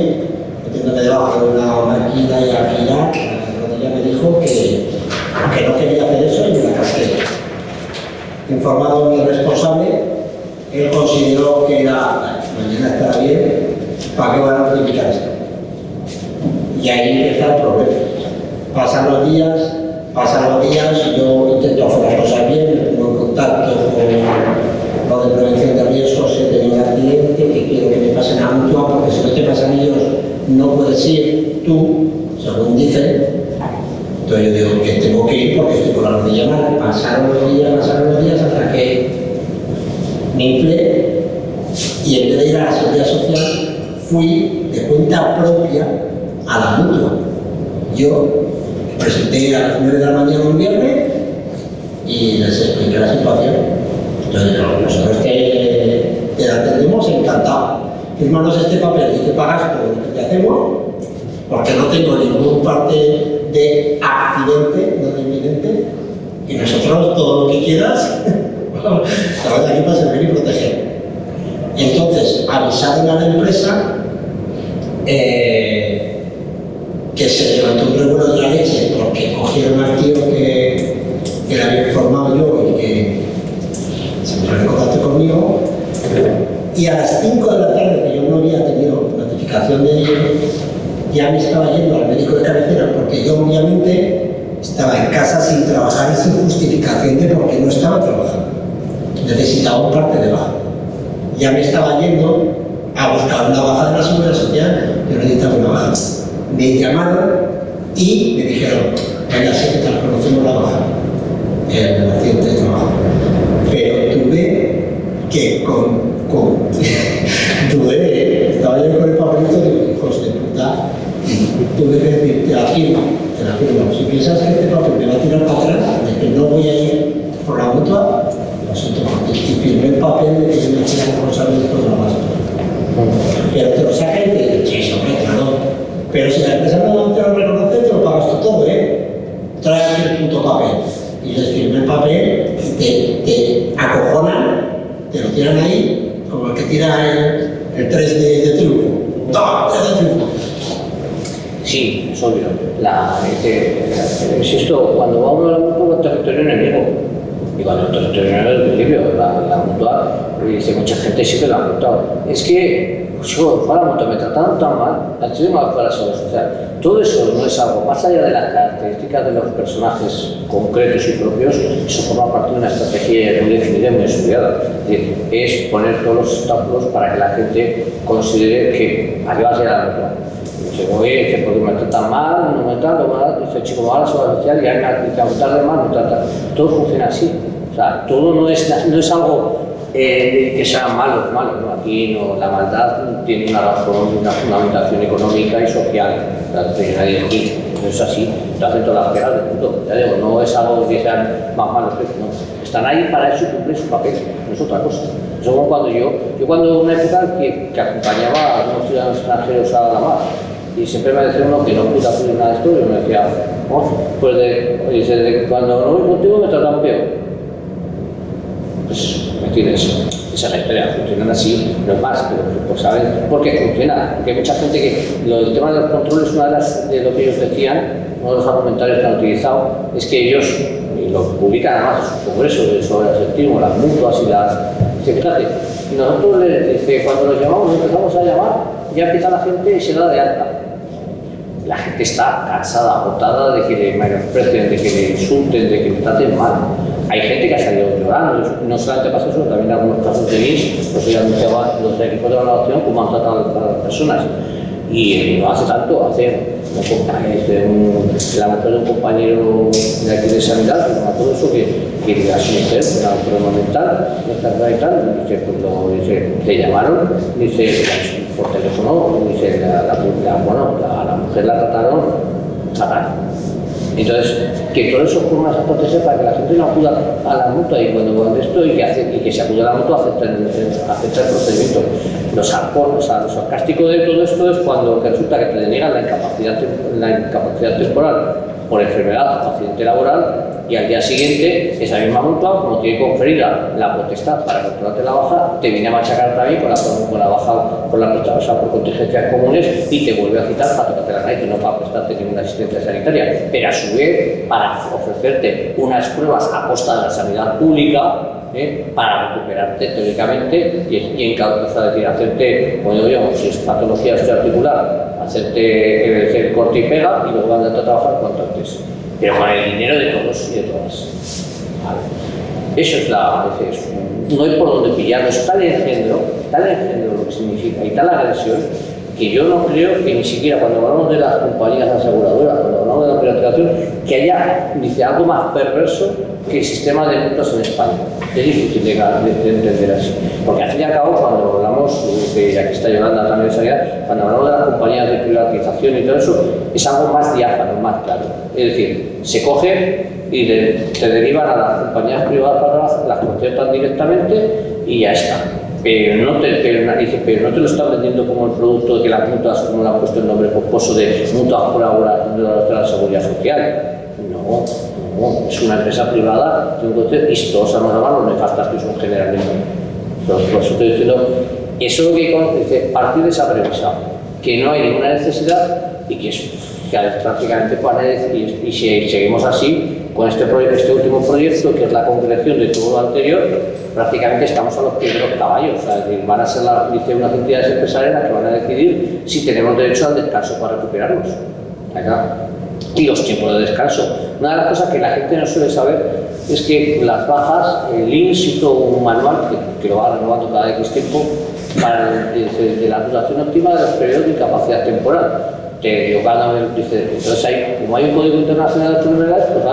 metiéndome debajo de una máquina y a girar. La rodilla me dijo que no quería hacer eso y me la casqué. Informado mi responsable, él consideró que mañana estará bien, ¿para qué van a notificar esto? Y ahí empieza el problema. Pasan los días, yo intento hacer las cosas bien, me pongo en contacto con lo de prevención de riesgos, he tenido un accidente, que quiero que me pasen a la mutua, porque si no te pasan ellos, no puedes ir tú, según dicen. Entonces yo digo que tengo que ir porque estoy con la rodilla mal. Pasaron los días hasta que me inflé, y en vez de ir a la Seguridad Social, fui de cuenta propia a la mutua. Yo presenté a las 9 de la mañana un viernes y les expliqué la situación. Entonces, nosotros te atendemos encantado. Firmanos este papel y te pagas todo lo que te hacemos, porque no tengo ningún parte de accidente, no de inminente, y nosotros todo lo que quieras, estamos aquí para servir y proteger. Entonces, avisaron a la empresa que se levantó un revuelo de la leche porque cogieron al tío que le había informado yo y que se puso en contacto conmigo, y a las 5 de la tarde, que yo no había tenido notificación de ello, ya me estaba yendo al médico de cabecera, porque yo obviamente estaba en casa sin trabajar y sin justificación de por qué no estaba trabajando. Necesitaba un parte de baja. Ya me estaba yendo a buscar una baja de la Seguridad Social, yo necesitaba una baja. Me llamaron y me dijeron, venga, sí que te reconocemos la baja, el accidente de trabajo. Pero tuve que estaba yo con el papelito de hijos de puta, tuve que decir, te la firmo. Si piensas que este papel me va a tirar para atrás, de que no voy a ir por la mutua, lo siento, y firmé el papel de que yo me hacía responsable de todo lo más. Pero te lo saca y te dice, sí, hombre, claro. Pero si la empresa no te lo reconoce, te lo pagas tú todo, Traes el puto papel. Y les firmé el papel y te acojonan, te lo tiran ahí, como el que tira el 3 de triunfo. ¡Toma! 3 de triunfo. Sí, es obvio. Insisto, cuando va uno a la mutua es territorio enemigo. Y cuando el territorio enemigo es el principio, la mutua, dice mucha gente siempre la ha multado. Es que yo fue a la mutua, me trataron tan mal, la encima fue a la Seguridad Social. Todo eso no es algo, más allá de las características de los personajes concretos y propios, eso forma parte de una estrategia muy definida y muy estudiada. Es decir, es poner todos los obstáculos para que la gente considere que aquí va a ser la mutua. Dice, oye, que porque me tratan mal, no me tratan mal, dice, chico, me va a la Seguridad Social y hay que tratar mal, me tratan. Todo funciona así. O sea, todo no es algo que sean malos, ¿no? Aquí no, la maldad tiene una razón, una fundamentación económica y social. Nadie aquí, no es así, lo hacen todas las pegas del mundo. Ya digo, no es algo que sean más malos que no. Están ahí para eso y cumplir su papel, no es otra cosa. Eso como cuando yo cuando una época que acompañaba a algunos ciudadanos extranjeros a la mar, y siempre me decía uno que no pude hacer nada de esto, y me decía, pues cuando no voy contigo me tratan peor. Pues me tienes. esa es la historia, funcionan así, no es más, pero pues saben por qué funciona, porque hay mucha gente que el tema de los controles, de lo que ellos decían, uno de los argumentarios que han utilizado, es que ellos, y lo publican además en su congreso sobre el sectismo, las mutuas y las... Dice, fíjate, nosotros cuando los llamamos, empezamos a llamar, ya empieza la gente y se da de alta. La gente está cansada, agotada de que le menosprecien, de que le insulten, de que le traten mal. Hay gente que ha salido llorando, no solamente pasa eso, también algunos casos de INS, los equipos de evaluación, como han tratado a las personas. Y no hace tanto, hace la mujer de un compañero de aquí de Sanidad, todo eso que a su mujer, una problema mental, no está y tal, le llamaron, dice, por teléfono, dice, a la mujer la trataron fatal. Entonces, que todo eso forma esa protección para que la gente no acuda a la mutua y cuando esto y que se acude a la mutua acepta el procedimiento. Lo sarcástico de todo esto es cuando resulta que te deniegan la incapacidad temporal por enfermedad o accidente laboral y al día siguiente esa misma mutua, como tiene conferida la potestad para controlarte la baja, te viene a machacar también con la baja, por contingencias comunes y te vuelve a citar para tocarte la nariz, no para prestarte ninguna asistencia sanitaria, pero a su vez para ofrecerte unas pruebas a costa de la sanidad pública para recuperarte teóricamente y en causa, es decir, hacerte, como digo yo, si es patología osteoarticular, hacerte el corte y pega y luego mandarte a trabajar cuanto antes, pero con el dinero de todos y de todas. Vale. Eso es no hay por dónde pillarlo, es tal engendro lo que significa y tal agresión que yo no creo que ni siquiera cuando hablamos de las compañías aseguradoras, cuando hablamos de la privatización, que haya algo más perverso que el sistema de mutuas en España. Es difícil de entender así. Porque al fin y al cabo, cuando hablamos, ya que está Yolanda también de sanidad, cuando hablamos de las compañías de privatización y todo eso, es algo más diáfano, más claro. Es decir, se coge y te derivan a las compañías privadas para las contratan directamente y ya está. Pero no te lo están vendiendo como el producto de que las mutuas, como le han puesto el nombre pomposo de mutuas colaboradoras de la seguridad social. No, es una empresa privada y todos sabemos los nefastas que son generalmente. Por eso estoy diciendo, eso es lo que dice, partir de esa premisa, que no hay ninguna necesidad y que prácticamente y si seguimos así, con este último proyecto, que es la concreción de todo lo anterior, prácticamente estamos a los pies de los caballos. O sea, van a ser unas entidades empresariales las que van a decidir si tenemos derecho al descanso para recuperarnos. Y los tiempos de descanso. Una de las cosas que la gente no suele saber es que las bajas, el INS hizo un manual que lo va renovando cada X tiempo de la duración óptima de los periodos de incapacidad temporal. Entonces como hay un código internacional de enfermedades, pues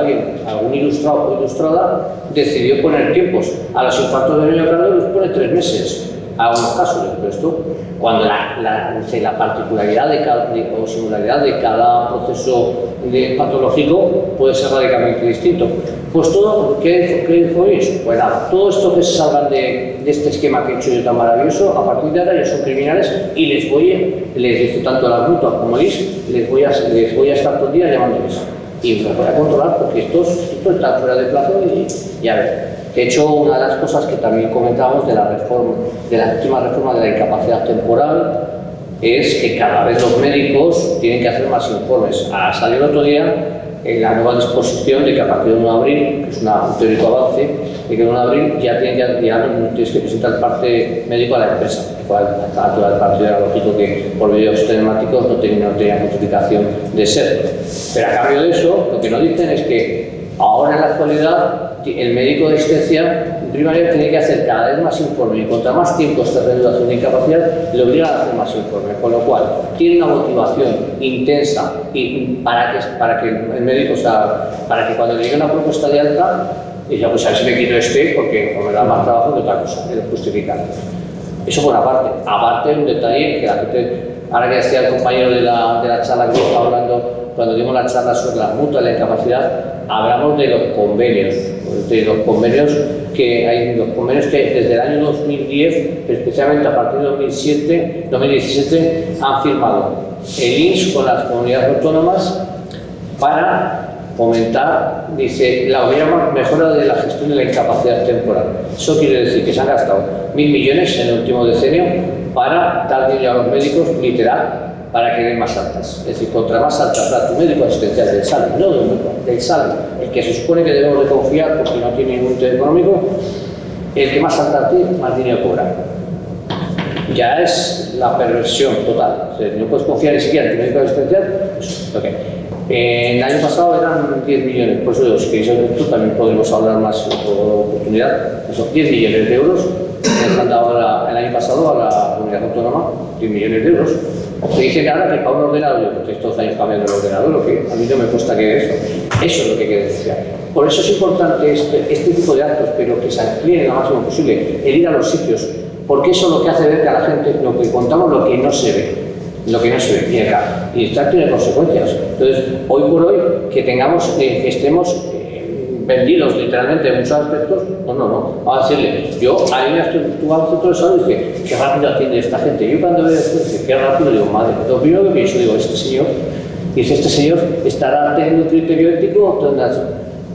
algún ilustrado o ilustrada decidió poner tiempos. A los infartos de miocardio los pone 3 meses, a algunos casos, pero esto, cuando la particularidad o singularidad de cada proceso patológico puede ser radicalmente distinto. Pues todo, ¿qué dijo eso? Pues nada, todo esto que se salgan de este esquema que he hecho yo tan maravilloso, a partir de ahora ya son criminales y les dice tanto a las mutuas como a IS, les voy a estar todo el día llamándoles. Y me voy a controlar porque esto está fuera de plazo y a ver. De hecho, una de las cosas que también comentábamos de la última reforma de la incapacidad temporal es que cada vez los médicos tienen que hacer más informes. Salió el otro día en la nueva disposición de que a partir de 1 de abril, que es un teórico avance, de que el 1 de abril ya tienes que presentar el parte médico a la empresa. Hasta el partido era lógico que por medios telemáticos no tenía justificación de ser. Pero a cambio de eso, lo que nos dicen es que ahora en la actualidad el médico de asistencia primaria tiene que hacer cada vez más informes y contra más tiempo esta reducción de incapacidad le obligan a hacer más informes, con lo cual tiene una motivación intensa y para que el médico, para que cuando le llegue una propuesta de alta diga, pues a ver si me quito porque me da más trabajo que otra cosa, el justificar. Eso por una parte. Aparte, un detalle que la gente, ahora que decía el compañero de la charla que estaba hablando, cuando dimos la charla sobre las mutuas y la incapacidad, hablamos de los convenios que desde el año 2010, especialmente a partir de 2017, han firmado el INS con las comunidades autónomas para fomentar, dice, la mejora de la gestión de la incapacidad temporal. Eso quiere decir que se han gastado 1.000 millones en el último decenio para dar dinero a los médicos, literal, para que den más altas. Es decir, contra más alta para tu médico asistencial del SALI, no del SALI, el que se supone que debemos de confiar porque no tiene ningún interés económico, el que más alta tiene, más dinero cobra. Ya es la perversión total. O sea, no puedes confiar ni siquiera en tu médico asistencial. Eso, okay. El año pasado eran 10 millones, por eso digo, si queréis esto también podemos hablar más por oportunidad. Son 10 millones de euros que les han dado el año pasado a la comunidad autónoma, 10 millones de euros. Se dice que ahora que para un ordenador, yo porque estos años cambiando el ordenador, lo que a mí no me cuesta que eso es lo que hay que denunciar. Por eso es importante este tipo de actos, pero que se amplíen lo máximo posible, el ir a los sitios, porque eso es lo que hace ver que a la gente, lo que contamos, lo que no se ve. Lo que no se ve, y esto tiene consecuencias. Entonces, hoy por hoy, que tengamos, que estemos vendidos literalmente en muchos aspectos, no. Vamos a decirle, a mí tú vas al centro de salud y dices, qué rápido atiende esta gente. Yo cuando veo esto, dice, qué rápido, digo, madre, lo primero que pienso, digo, este señor estará teniendo un criterio ético,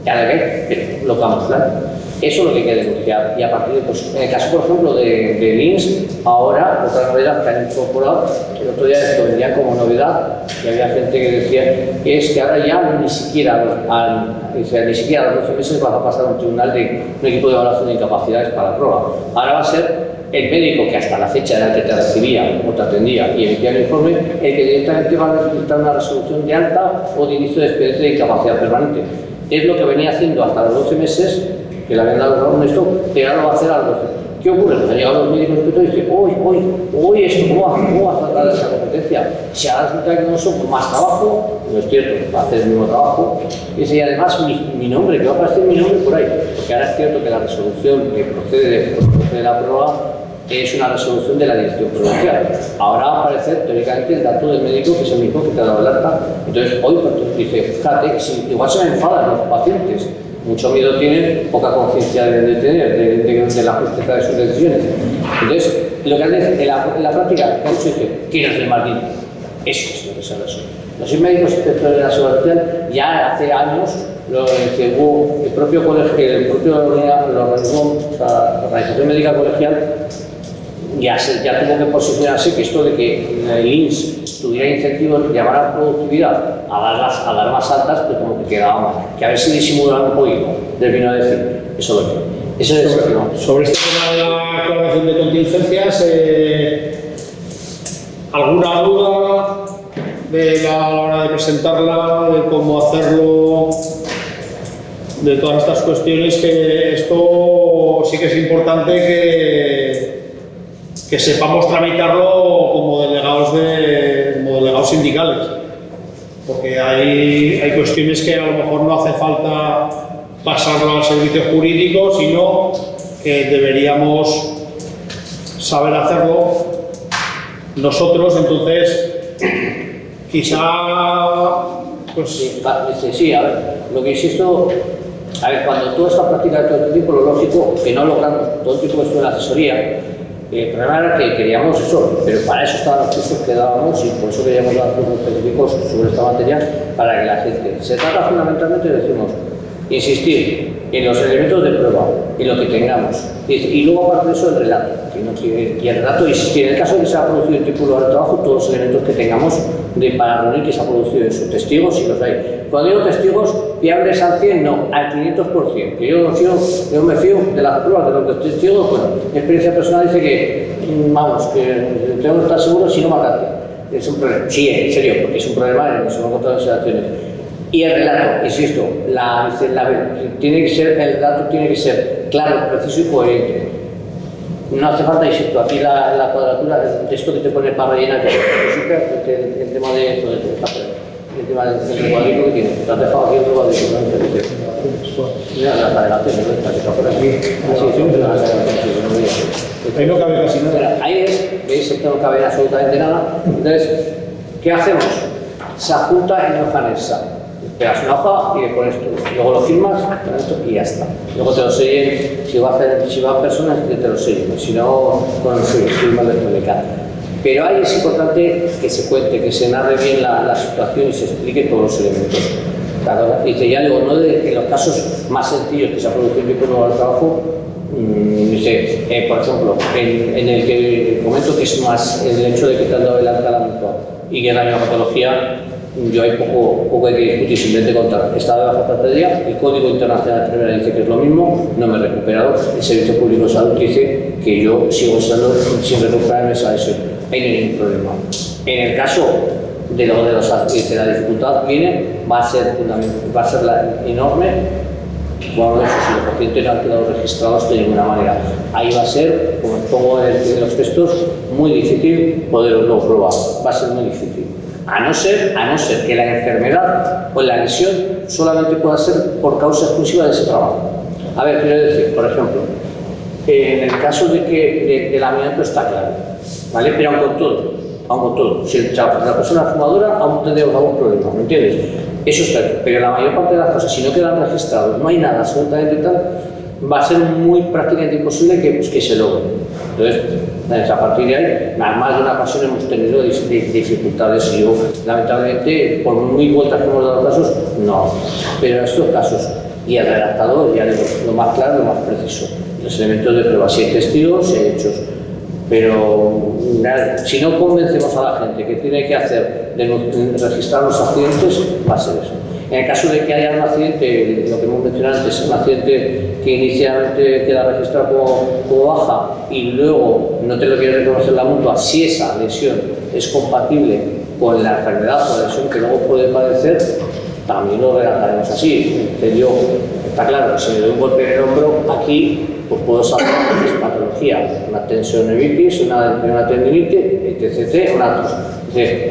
y ahora que lo camuflan. Eso es lo que hay que denunciar. Y a partir de, pues, en el caso, por ejemplo, de INS, ahora, otra novedad que han incorporado, el otro día lo vendían como novedad, y había gente que decía, es que ahora ya ni siquiera a los 12 meses vas a pasar a un tribunal de un equipo de evaluación de incapacidades para la prueba. Ahora va a ser el médico que hasta la fecha era el que te recibía o te atendía y emitía el informe, el que directamente va a necesitar una resolución de alta o de inicio de expediente de incapacidad permanente. Es lo que venía haciendo hasta los 12 meses, que le habían dado esto, pero ahora lo va a hacer a los 12. ¿Qué ocurre? Pues han llegado los médicos y dicen, hoy esto, ¿cómo vas a tratar esa competencia? Si ahora resulta que no son más trabajo, no es cierto, va a hacer el mismo trabajo, y además mi nombre, que va a aparecer mi nombre por ahí, porque ahora es cierto que la resolución que procede de la prueba es una resolución de la dirección provincial. Ahora va a aparecer teóricamente el dato del médico, que es el mismo que te ha dado el alta. Entonces, hoy pues, dice, fíjate, igual se me enfadan los pacientes, mucho miedo tienen, poca conciencia deben de tener de la justicia de sus decisiones. Entonces, lo que hace en la práctica, ¿qué ha dicho? Dice, ¿quién es el maldito? Eso es lo que se resuelve. Los médicos inspectores de la Seguridad Social ya hace años el propio colegio, la Organización Médica Colegial ya tuvo que posicionarse que esto de que el INS tuviera incentivos de llamar a la productividad a dar más altas, pues como que quedaba mal. Que a ver si disimulan un poquito, vino a decir. Eso es sobre este tema de la aclaración de contingencias, ¿alguna duda a la hora de presentarla, de cómo hacerlo, de todas estas cuestiones? Que esto sí que es importante que sepamos tramitarlo como delegados sindicales, porque hay cuestiones que a lo mejor no hace falta pasarlo al servicio jurídico, sino que deberíamos saber hacerlo nosotros. Entonces, quizá pues sí, a ver, lo que insisto, a ver, cuando toda esta práctica de todo este tipo, lo lógico, que no logramos todo tipo de la asesoría, el problema era que queríamos eso, pero para eso estaban los cursos que dábamos y por eso queríamos dar cursos específicos sobre esta materia para que la gente. Se trata fundamentalmente, decimos, insistir en los elementos de prueba, en lo que tengamos, y luego aparte de eso el relato, y el relato insistir. En el caso de que se ha producido el título de trabajo, todos los elementos que tengamos para reunir que se ha producido eso, testigos si los hay. Cuando digo testigos, fiables al 100, no, al 500%, que yo me fío de las pruebas de los testigos. Bueno, mi experiencia personal dice que, que tengo que estar seguro si no matarte. Es un problema, sí, en serio, porque es un problema en eso, todas las situaciones. Y el relato, insisto, el relato tiene que ser claro, preciso y coherente. No hace falta, insisto, aquí la cuadratura de esto que te pone para rellenar, que es el tema de esto, el tema del cuadrito que tiene. Te has dejado aquí otro cuadrito, ¿no? Mira, las delegaciones, ¿no? Está por aquí. Ahí no cabe casi nada. Ahí veis, esto no cabe absolutamente nada. Entonces, ¿qué hacemos? Se adjunta en hoja anexa. Pegas una hoja y le pones tú. Luego lo firmas con esto y ya está. Luego te lo sellen, si va a personas, que te lo sellen. Si no, con firma electrónica. Pero ahí es importante que se cuente, que se narre bien la situación y se explique todos los elementos. Dice, ya digo, no en los casos más sencillos que se ha producido en mi al trabajo, dice, por ejemplo, en el que comento que es más el hecho de que te han dado el alta a la mutua y que daño a la patología, yo hay poco hay que discutir, simplemente contar. Estaba de baja tanto día, el Código Internacional de Enfermedad dice que es lo mismo, no me he recuperado, el Servicio Público de Salud dice que yo sigo estando sin recuperarme esa lesión. Ahí no hay ningún problema. En el caso de la dificultad viene, va a ser enorme. Bueno, eso si los pacientes no han quedado registrados de ninguna manera. Ahí va a ser, como pongo en los textos, muy difícil poderlo probar. Va a ser muy difícil. A no ser que la enfermedad o la lesión solamente pueda ser por causa exclusiva de ese trabajo. A ver, quiero decir, por ejemplo, en el caso de que del amianto está claro, ¿vale? Pero aún con todo, si la persona es fumadora, aún tendríamos algún problema, ¿me entiendes? Eso está claro, pero la mayor parte de las cosas, si no quedan registrados, no hay nada absolutamente tal, va a ser muy prácticamente imposible que se logre. Entonces, a partir de ahí, más de una ocasión hemos tenido dificultades y yo, lamentablemente, por muy vueltas que hemos dado casos, no. Pero en estos casos, y el redactador, ya digo, lo más claro, lo más preciso. Los elementos de prueba, si hay testigos, si hay hechos. Pero si no convencemos a la gente que tiene que hacer de registrar los accidentes, va a ser eso. En el caso de que haya un accidente, lo que hemos mencionado antes, un accidente que inicialmente queda registrado como baja y luego no te lo quiere reconocer la mutua, si esa lesión es compatible con la enfermedad o la lesión que luego puede padecer, también lo redactaremos así. Está claro que si me doy un golpe en el hombro, aquí pues puedo saber que es patología, una tensionitis, una tendinitis, etc.,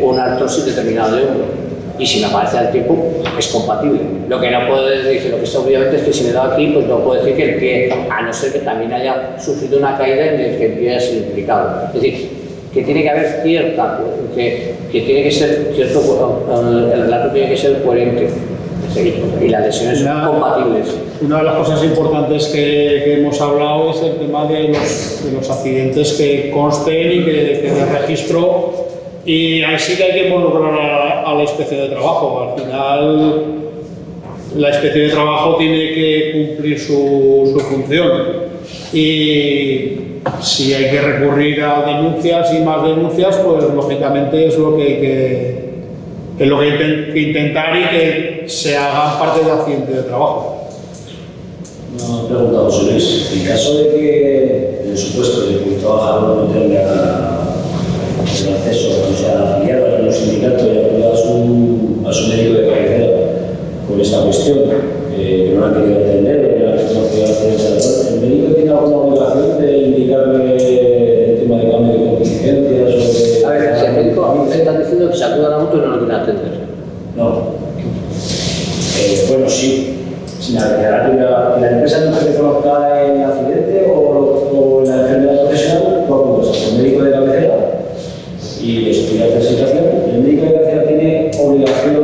una artrosis determinada de hombro. Y si me aparece al tiempo, es compatible. Lo que no puedo decir, lo que está obviamente es que si me da aquí, pues no puedo decir que el pie, a no ser que también haya sufrido una caída en el que el pie es implicado. Es decir, que tiene que haber cierta, que tiene que ser cierto, el relato tiene que ser coherente. Y las lesiones son compatibles. Una de las cosas importantes que hemos hablado es el tema de los accidentes que consten y que de registro, y ahí sí que hay que involucrar a la inspección de trabajo. Al final la inspección de trabajo tiene que cumplir su función, y si hay que recurrir a denuncias y más denuncias, pues lógicamente es lo que hay que intentar, y que se hagan parte del accidente de trabajo. Una pregunta, José Luis. En caso de que, en el supuesto de que un trabajador no tenga el acceso, o sea, afiliado a un sindicato y acuda a su médico de cabecera con esta cuestión, que no la han querido atender, que no han querido hacer, ¿el médico tiene alguna obligación de indicarle el tema de cambio de contingencias? A ver, si el médico a mí me está diciendo que se acuda a la mutua y no lo quiere atender. No. Bueno, sí. Sin aclarar que la empresa no se reconozca el accidente o la enfermedad profesional, va con el médico de cabecera y le explica la situación. El médico de cabecera tiene obligación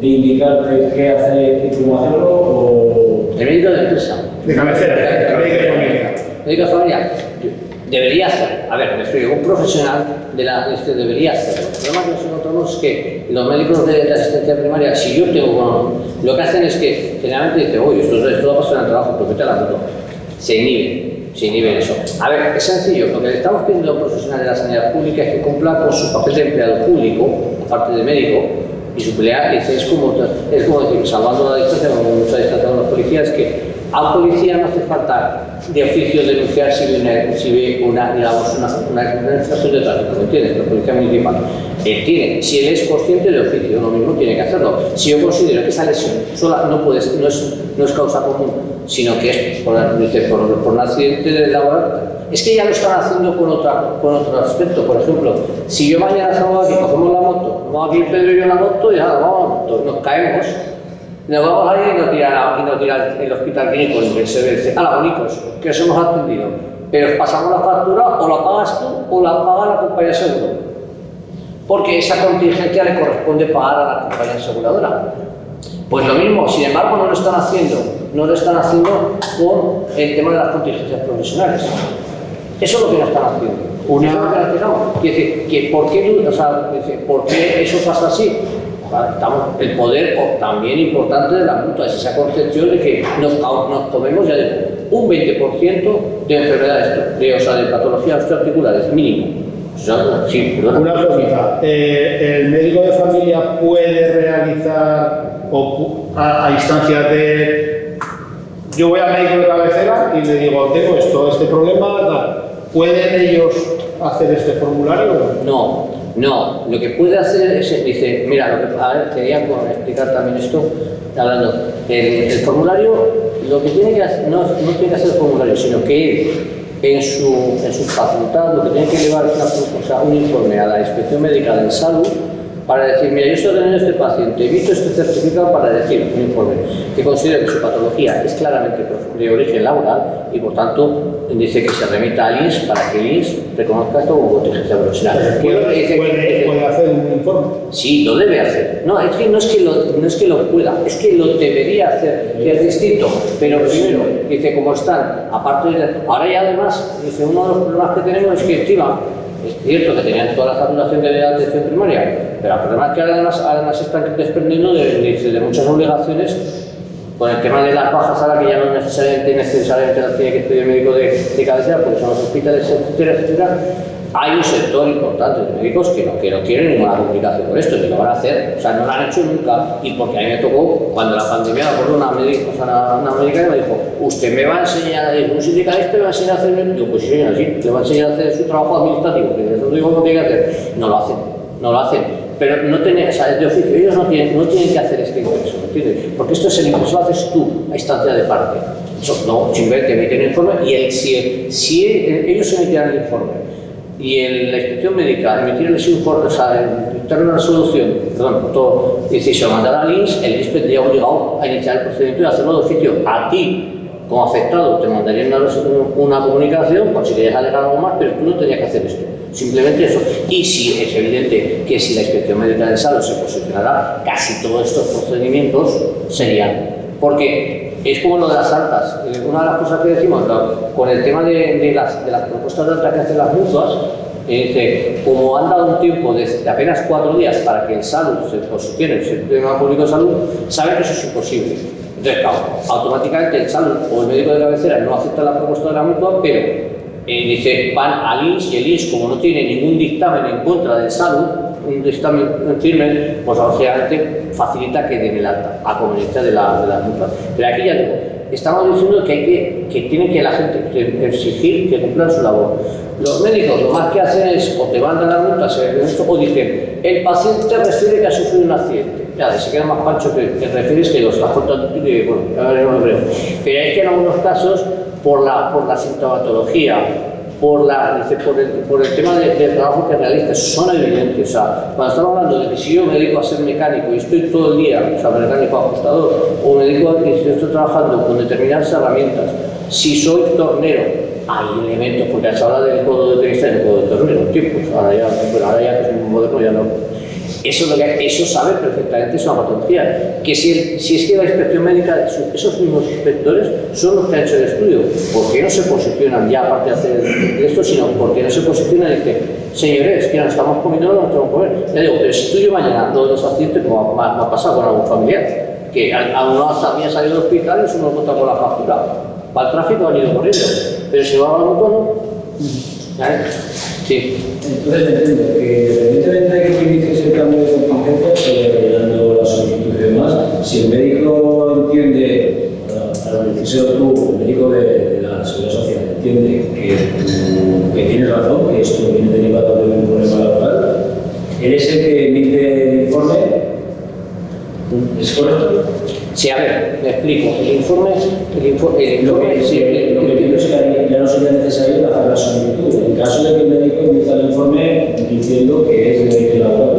de indicarte qué hacer y cómo hacerlo, o... El médico de empresa. De cabecera, médico de familia. Médico de familia debería hacer. A ver, me explico, un profesional debería hacerlo. El problema que nos encontramos es que los médicos de la asistencia primaria, si yo tengo, lo que hacen es que generalmente dicen, uy, esto va a pasar en el trabajo, pero vete a la foto. Se inhiben eso. A ver, es sencillo, lo que le estamos pidiendo a un profesional de la sanidad pública es que cumpla con su papel de empleado público, aparte de médico, y su pelea es como decir, salvando la distancia, como mucha distancia con los policías, que a un policía no hace falta de oficio denunciar si ve una infracción de tráfico, ¿me entiendes? La policía municipal. Si él es consciente de oficio, lo mismo tiene que hacerlo. Si yo considero que esa lesión sola no es causa común, sino que es por un accidente laboral, es que ya lo están haciendo con otro aspecto. Por ejemplo, si yo mañana salgo aquí, cogemos la moto, vamos aquí Pedro y yo en la moto, y ya vamos a la moto, nos caemos, nos vamos a ir y nos tira el hospital clínico, el SBC, a los únicos que os hemos atendido. Pero os pasamos la factura, o la pagas tú o la paga la compañía de seguro. Porque esa contingencia le corresponde pagar a la compañía aseguradora. Pues lo mismo, sin embargo, no lo están haciendo con el tema de las contingencias profesionales. Eso es lo que no están haciendo. Quiere decir, ¿por qué eso pasa así? el poder también importante de las mutuas, esa concepción de que nos comemos ya un 20% de enfermedades, de patologías osteoarticulares, mínimo. Sí, una pregunta, ¿el médico de familia puede realizar a instancias de... Yo voy al médico de cabecera y le digo, tengo este problema, tal. ¿Pueden ellos hacer este formulario? No, lo que puede hacer es, dice, mira, a ver, quería explicar también esto, hablando, el formulario, lo que tiene que hacer, no tiene que hacer el formulario, sino que él, en su facultad, lo que tiene que llevar es un informe a la Inspección Médica de Salud para decir, mira, yo estoy teniendo este paciente, he visto este certificado para decir un informe que considera que su patología es claramente de origen laboral y por tanto dice que se remita al INS para que el INS reconozca esto como contingencia profesional. ¿Puede hacer un informe? Sí, lo debe hacer. No, es que no es que lo pueda, es que lo debería hacer, que es distinto. Pero primero, dice, como están, aparte de... Ahora y además, dice, uno de los problemas que tenemos es que encima, es cierto que tenían toda la saturación de la atención primaria, pero el problema es que además están desprendiendo de muchas obligaciones con el tema de las bajas, ahora que ya no necesariamente las tiene que estudiar el médico de cabecera, porque son los hospitales, etcétera. Hay un sector importante de médicos que no quieren ninguna comunicación con esto, ni lo van a hacer, o sea, no lo han hecho nunca. Y porque a mí me tocó, cuando la pandemia, me acuerdo, una médica que me dijo, usted me va a enseñar, un sindicalista me va a enseñar a hacer, digo, pues sí, señora, sí, le va a enseñar a hacer su trabajo administrativo, que eso digo lo que tiene que hacer. No lo hacen. Pero no tienen, o sea, es de oficio, ellos no tienen que hacer este ingreso, ¿entiendes? Porque esto es el ingreso, lo haces tú, a instancia de parte. Eso no, simplemente emiten el informe y si ellos emitirán el informe y la inspección médica emitirá ese informe, o sea, dictar una resolución, y se lo mandará al INS, el INS tendría obligado a iniciar el procedimiento y hacerlo de oficio. A ti, como afectado, te mandarían una comunicación por si querías alegar algo más, pero tú no tenías que hacer esto. Simplemente eso. Y sí, es evidente que si la Inspección Médica de Salud se posicionará, casi todos estos procedimientos serían. Porque es como lo de las altas. Una de las cosas que decimos con el tema de las propuestas de alta que hacen las mutuas, como han dado un tiempo de apenas 4 días para que el Salud se posicione, el Sistema Público de Salud, saben que eso es imposible. Entonces, claro, automáticamente el Salud o el médico de cabecera no acepta la propuesta de la mutua, pero dice, van al INS y el INS, como no tiene ningún dictamen en contra del Salud, un dictamen firme, pues obviamente facilita que den el alta a conveniencia de la mutua. Pero aquí ya digo, estamos diciendo que tiene que la gente exigir que cumplan su labor. Los médicos lo más que hacen es o te mandan la multa o dicen, el paciente refiere que ha sufrido un accidente. Ya, se queda más pancho que refieres que los has contado tú y bueno, a ver, no lo creo. Pero es que en algunos casos, por la sintomatología, por el tema del trabajo que realizas, son evidentes. O sea, cuando estamos hablando de que si yo me dedico a ser mecánico y estoy todo el día, o sea, mecánico ajustador, o me dedico a que estoy trabajando con determinadas herramientas, si soy tornero, hay elementos, porque se habla del codo de tenista y del codo de tornero, pues ahora ya que es muy moderno, ya no. Eso sabe perfectamente, es una patología. Que si es que la inspección médica, esos mismos inspectores son los que han hecho el estudio, ¿por qué no se posicionan ya, aparte de hacer esto, sino porque no se posicionan y dicen, señores, que nos estamos comiendo, no nos tenemos que comer? Ya digo, pero si tú y yo mañana, todos los accidentes, como me ha pasado con algún familiar, que a uno había salido del hospital y se nos encuentra con la factura. Para el tráfico han ido corriendo, pero si va algo bueno, sí. Entonces entiendo que independientemente de que tú inicies el cambio de contingencia, rellenando la solicitud y demás, si el médico entiende, para beneficio tú, el médico de la Seguridad Social, entiende que tienes razón, que esto viene derivado de un problema laboral, eres el que emite el informe, ¿es correcto? Sí, a ver, me explico. El informe lo que entiendo es que ya no sería necesario hacer la solicitud. En caso de que el médico emita el informe diciendo que es de origen laboral.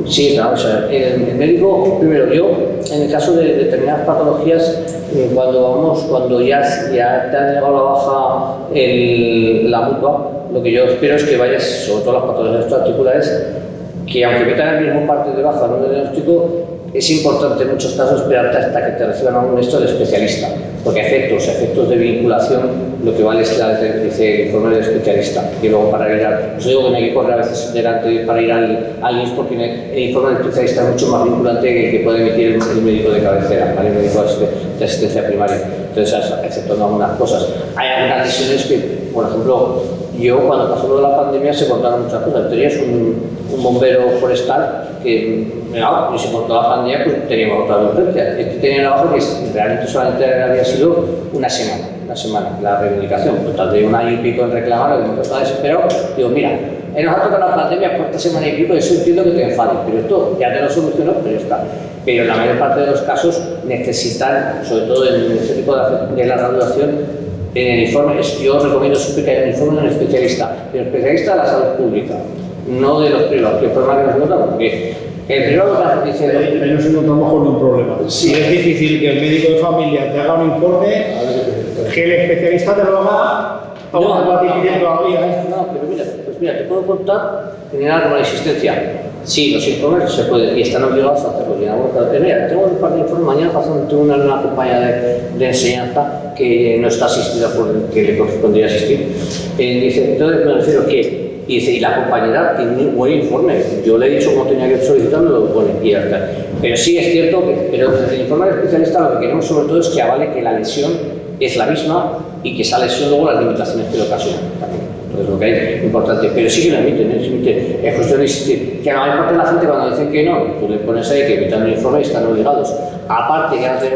Sí, claro, o sea, el médico, primero yo, en el caso de determinadas patologías, cuando ya te han llegado a la baja la mutua, lo que yo espero es que vayas, sobre todo las patologías articulares, que aunque metan el mismo parte de baja no de diagnóstico, es importante en muchos casos esperarte hasta que te reciban a un esto de especialista, porque efectos de vinculación, lo que vale es que dice el informe del especialista. Y luego para ir al, os digo que no hay que correr a veces delante para ir al INS, porque el informe del especialista es mucho más vinculante que el que puede emitir el médico de cabecera, ¿vale? El médico de asistencia primaria. Entonces, exceptuando algunas cosas. Hay algunas lesiones que, por ejemplo, yo cuando pasó lo de la pandemia se cortaron muchas cosas. Tenías un bombero forestal que, y se cortó la pandemia, pues teníamos otra urgencia. Este tenía una baja que realmente solamente había sido una semana, la reivindicación. Pues tardé un año y pico en reclamar, que me estaba desesperado. Digo, mira, nos ha tocado la pandemia por esta semana y pico, eso entiendo que te enfades, pero esto ya te lo solucionó, pero ya está. Pero en la mayor parte de los casos necesitan, sobre todo en este tipo de la graduación, en el informe, yo recomiendo siempre que haya un informe de un especialista, pero especialista de la salud pública, no de los privados, que es el problema que nos encontramos, porque el privado lo que dice... Ahí nos encontramos con un problema. Si es difícil que el médico de familia te haga un informe, que el especialista te lo haga, aún más difícil todavía. No, pero mira, te puedo contar en general con la existencia. Sí, los informes se pueden y están obligados a hacerlo. Mira, tengo un par de informes, mañana tengo una compañía de enseñanza que no está asistida por el que le correspondría asistir. Dice, entonces me refiero que, y dice, y la compañera tiene un buen informe. Yo le he dicho cómo tenía que solicitarlo, lo pone y ya está. Pero sí es cierto que, pero desde el informe del especialista lo que queremos sobre todo es que avale que la lesión es la misma y que esa lesión luego las limitaciones que le ocasionan también. Entonces lo que hay es importante, pero sí que lo emiten, es cuestión de insistir, que la mayor parte de la gente cuando dicen que no, tú le pones ahí que emitan un informe y están obligados. Aparte, que hace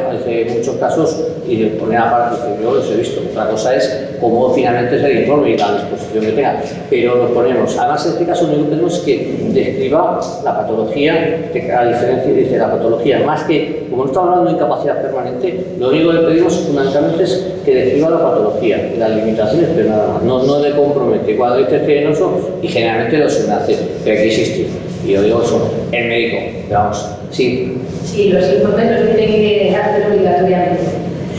muchos casos, y le ponen aparte, que yo los he visto, otra cosa es cómo finalmente es el informe y la disposición que tenga, pero lo ponemos. Además, en este caso, lo único que tenemos es que describa la patología, a diferencia de la patología, más que, como no estamos hablando de incapacidad permanente, lo único que le pedimos fundamentalmente es que describa la patología y las limitaciones, pero nada más, no le compromete. Cuando dices que no son, y generalmente los enlaces, pero aquí existe, y yo digo eso, el médico, vamos, sí. Sí, los informes los tienen que hacer obligatoriamente.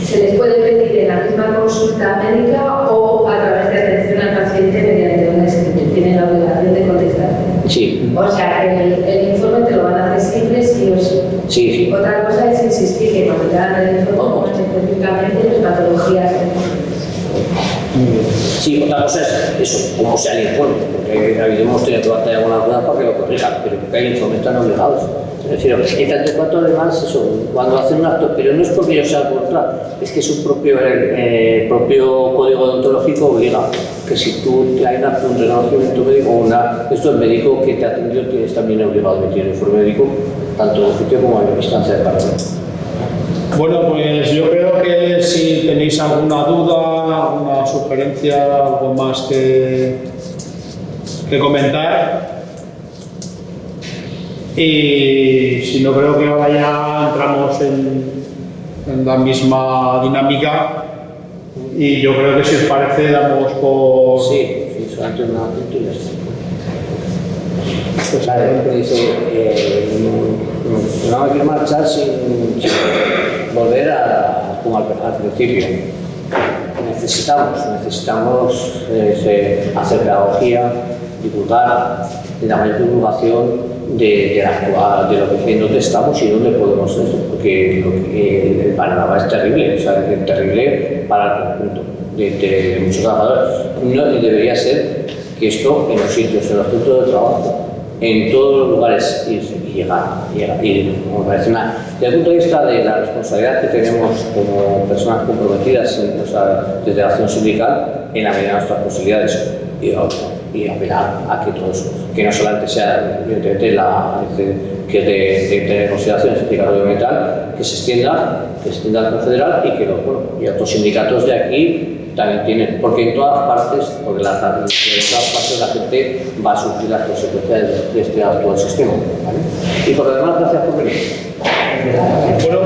Se les puede pedir en la misma consulta médica o a través de atención al paciente mediante una escritura. Tienen la obligación de contestar. Sí. O sea, que el informe te lo van a hacer siempre sí o sí. Sí. Otra cosa es insistir que cuando te hagan el informe más específicamente las patologías. Sí, otra cosa es eso, cómo sea el informe, porque hemos tenido que batallar algunas dudas para que lo corrijan, pero que hay informes están obligados. Es decir, en tanto en cuanto además eso, cuando hacen un acto, pero no es porque yo sea contra, es que su propio código odontológico obliga que si tú hay un reconocimiento médico o esto el médico que te ha atendido tienes también obligado a emitir el informe médico, tanto en sitio como en instancia de parto. Bueno, pues yo creo que si tenéis alguna duda, alguna sugerencia, algo más que comentar. Y si no, creo que ahora ya entramos en la misma dinámica y yo creo que si os parece damos por... Sí, solamente una punto y ya está. Pues la gente dice, no hay que marchar sin volver como al principio. Necesitamos hacer pedagogía, divulgar, de la mayor divulgación de lo que en dónde estamos y dónde podemos esto, porque el panorama es terrible, o sea, es terrible para el conjunto de muchos trabajadores. No debería ser que esto en los sitios, en los centros de trabajo, en todos los lugares y llegar. Y me parece desde el punto de vista de la responsabilidad que tenemos como personas comprometidas desde la acción sindical en la medida de nuestras posibilidades y apelar a que todo eso, que no solamente sea evidentemente que de tener en consideración el sindicato medioambiental, que se extienda al confederal y que y otros sindicatos de aquí también tienen, porque en todas partes, porque en todas partes la gente va a sufrir las consecuencias de este actual sistema, ¿vale? Y por lo demás, gracias por venir. Bueno,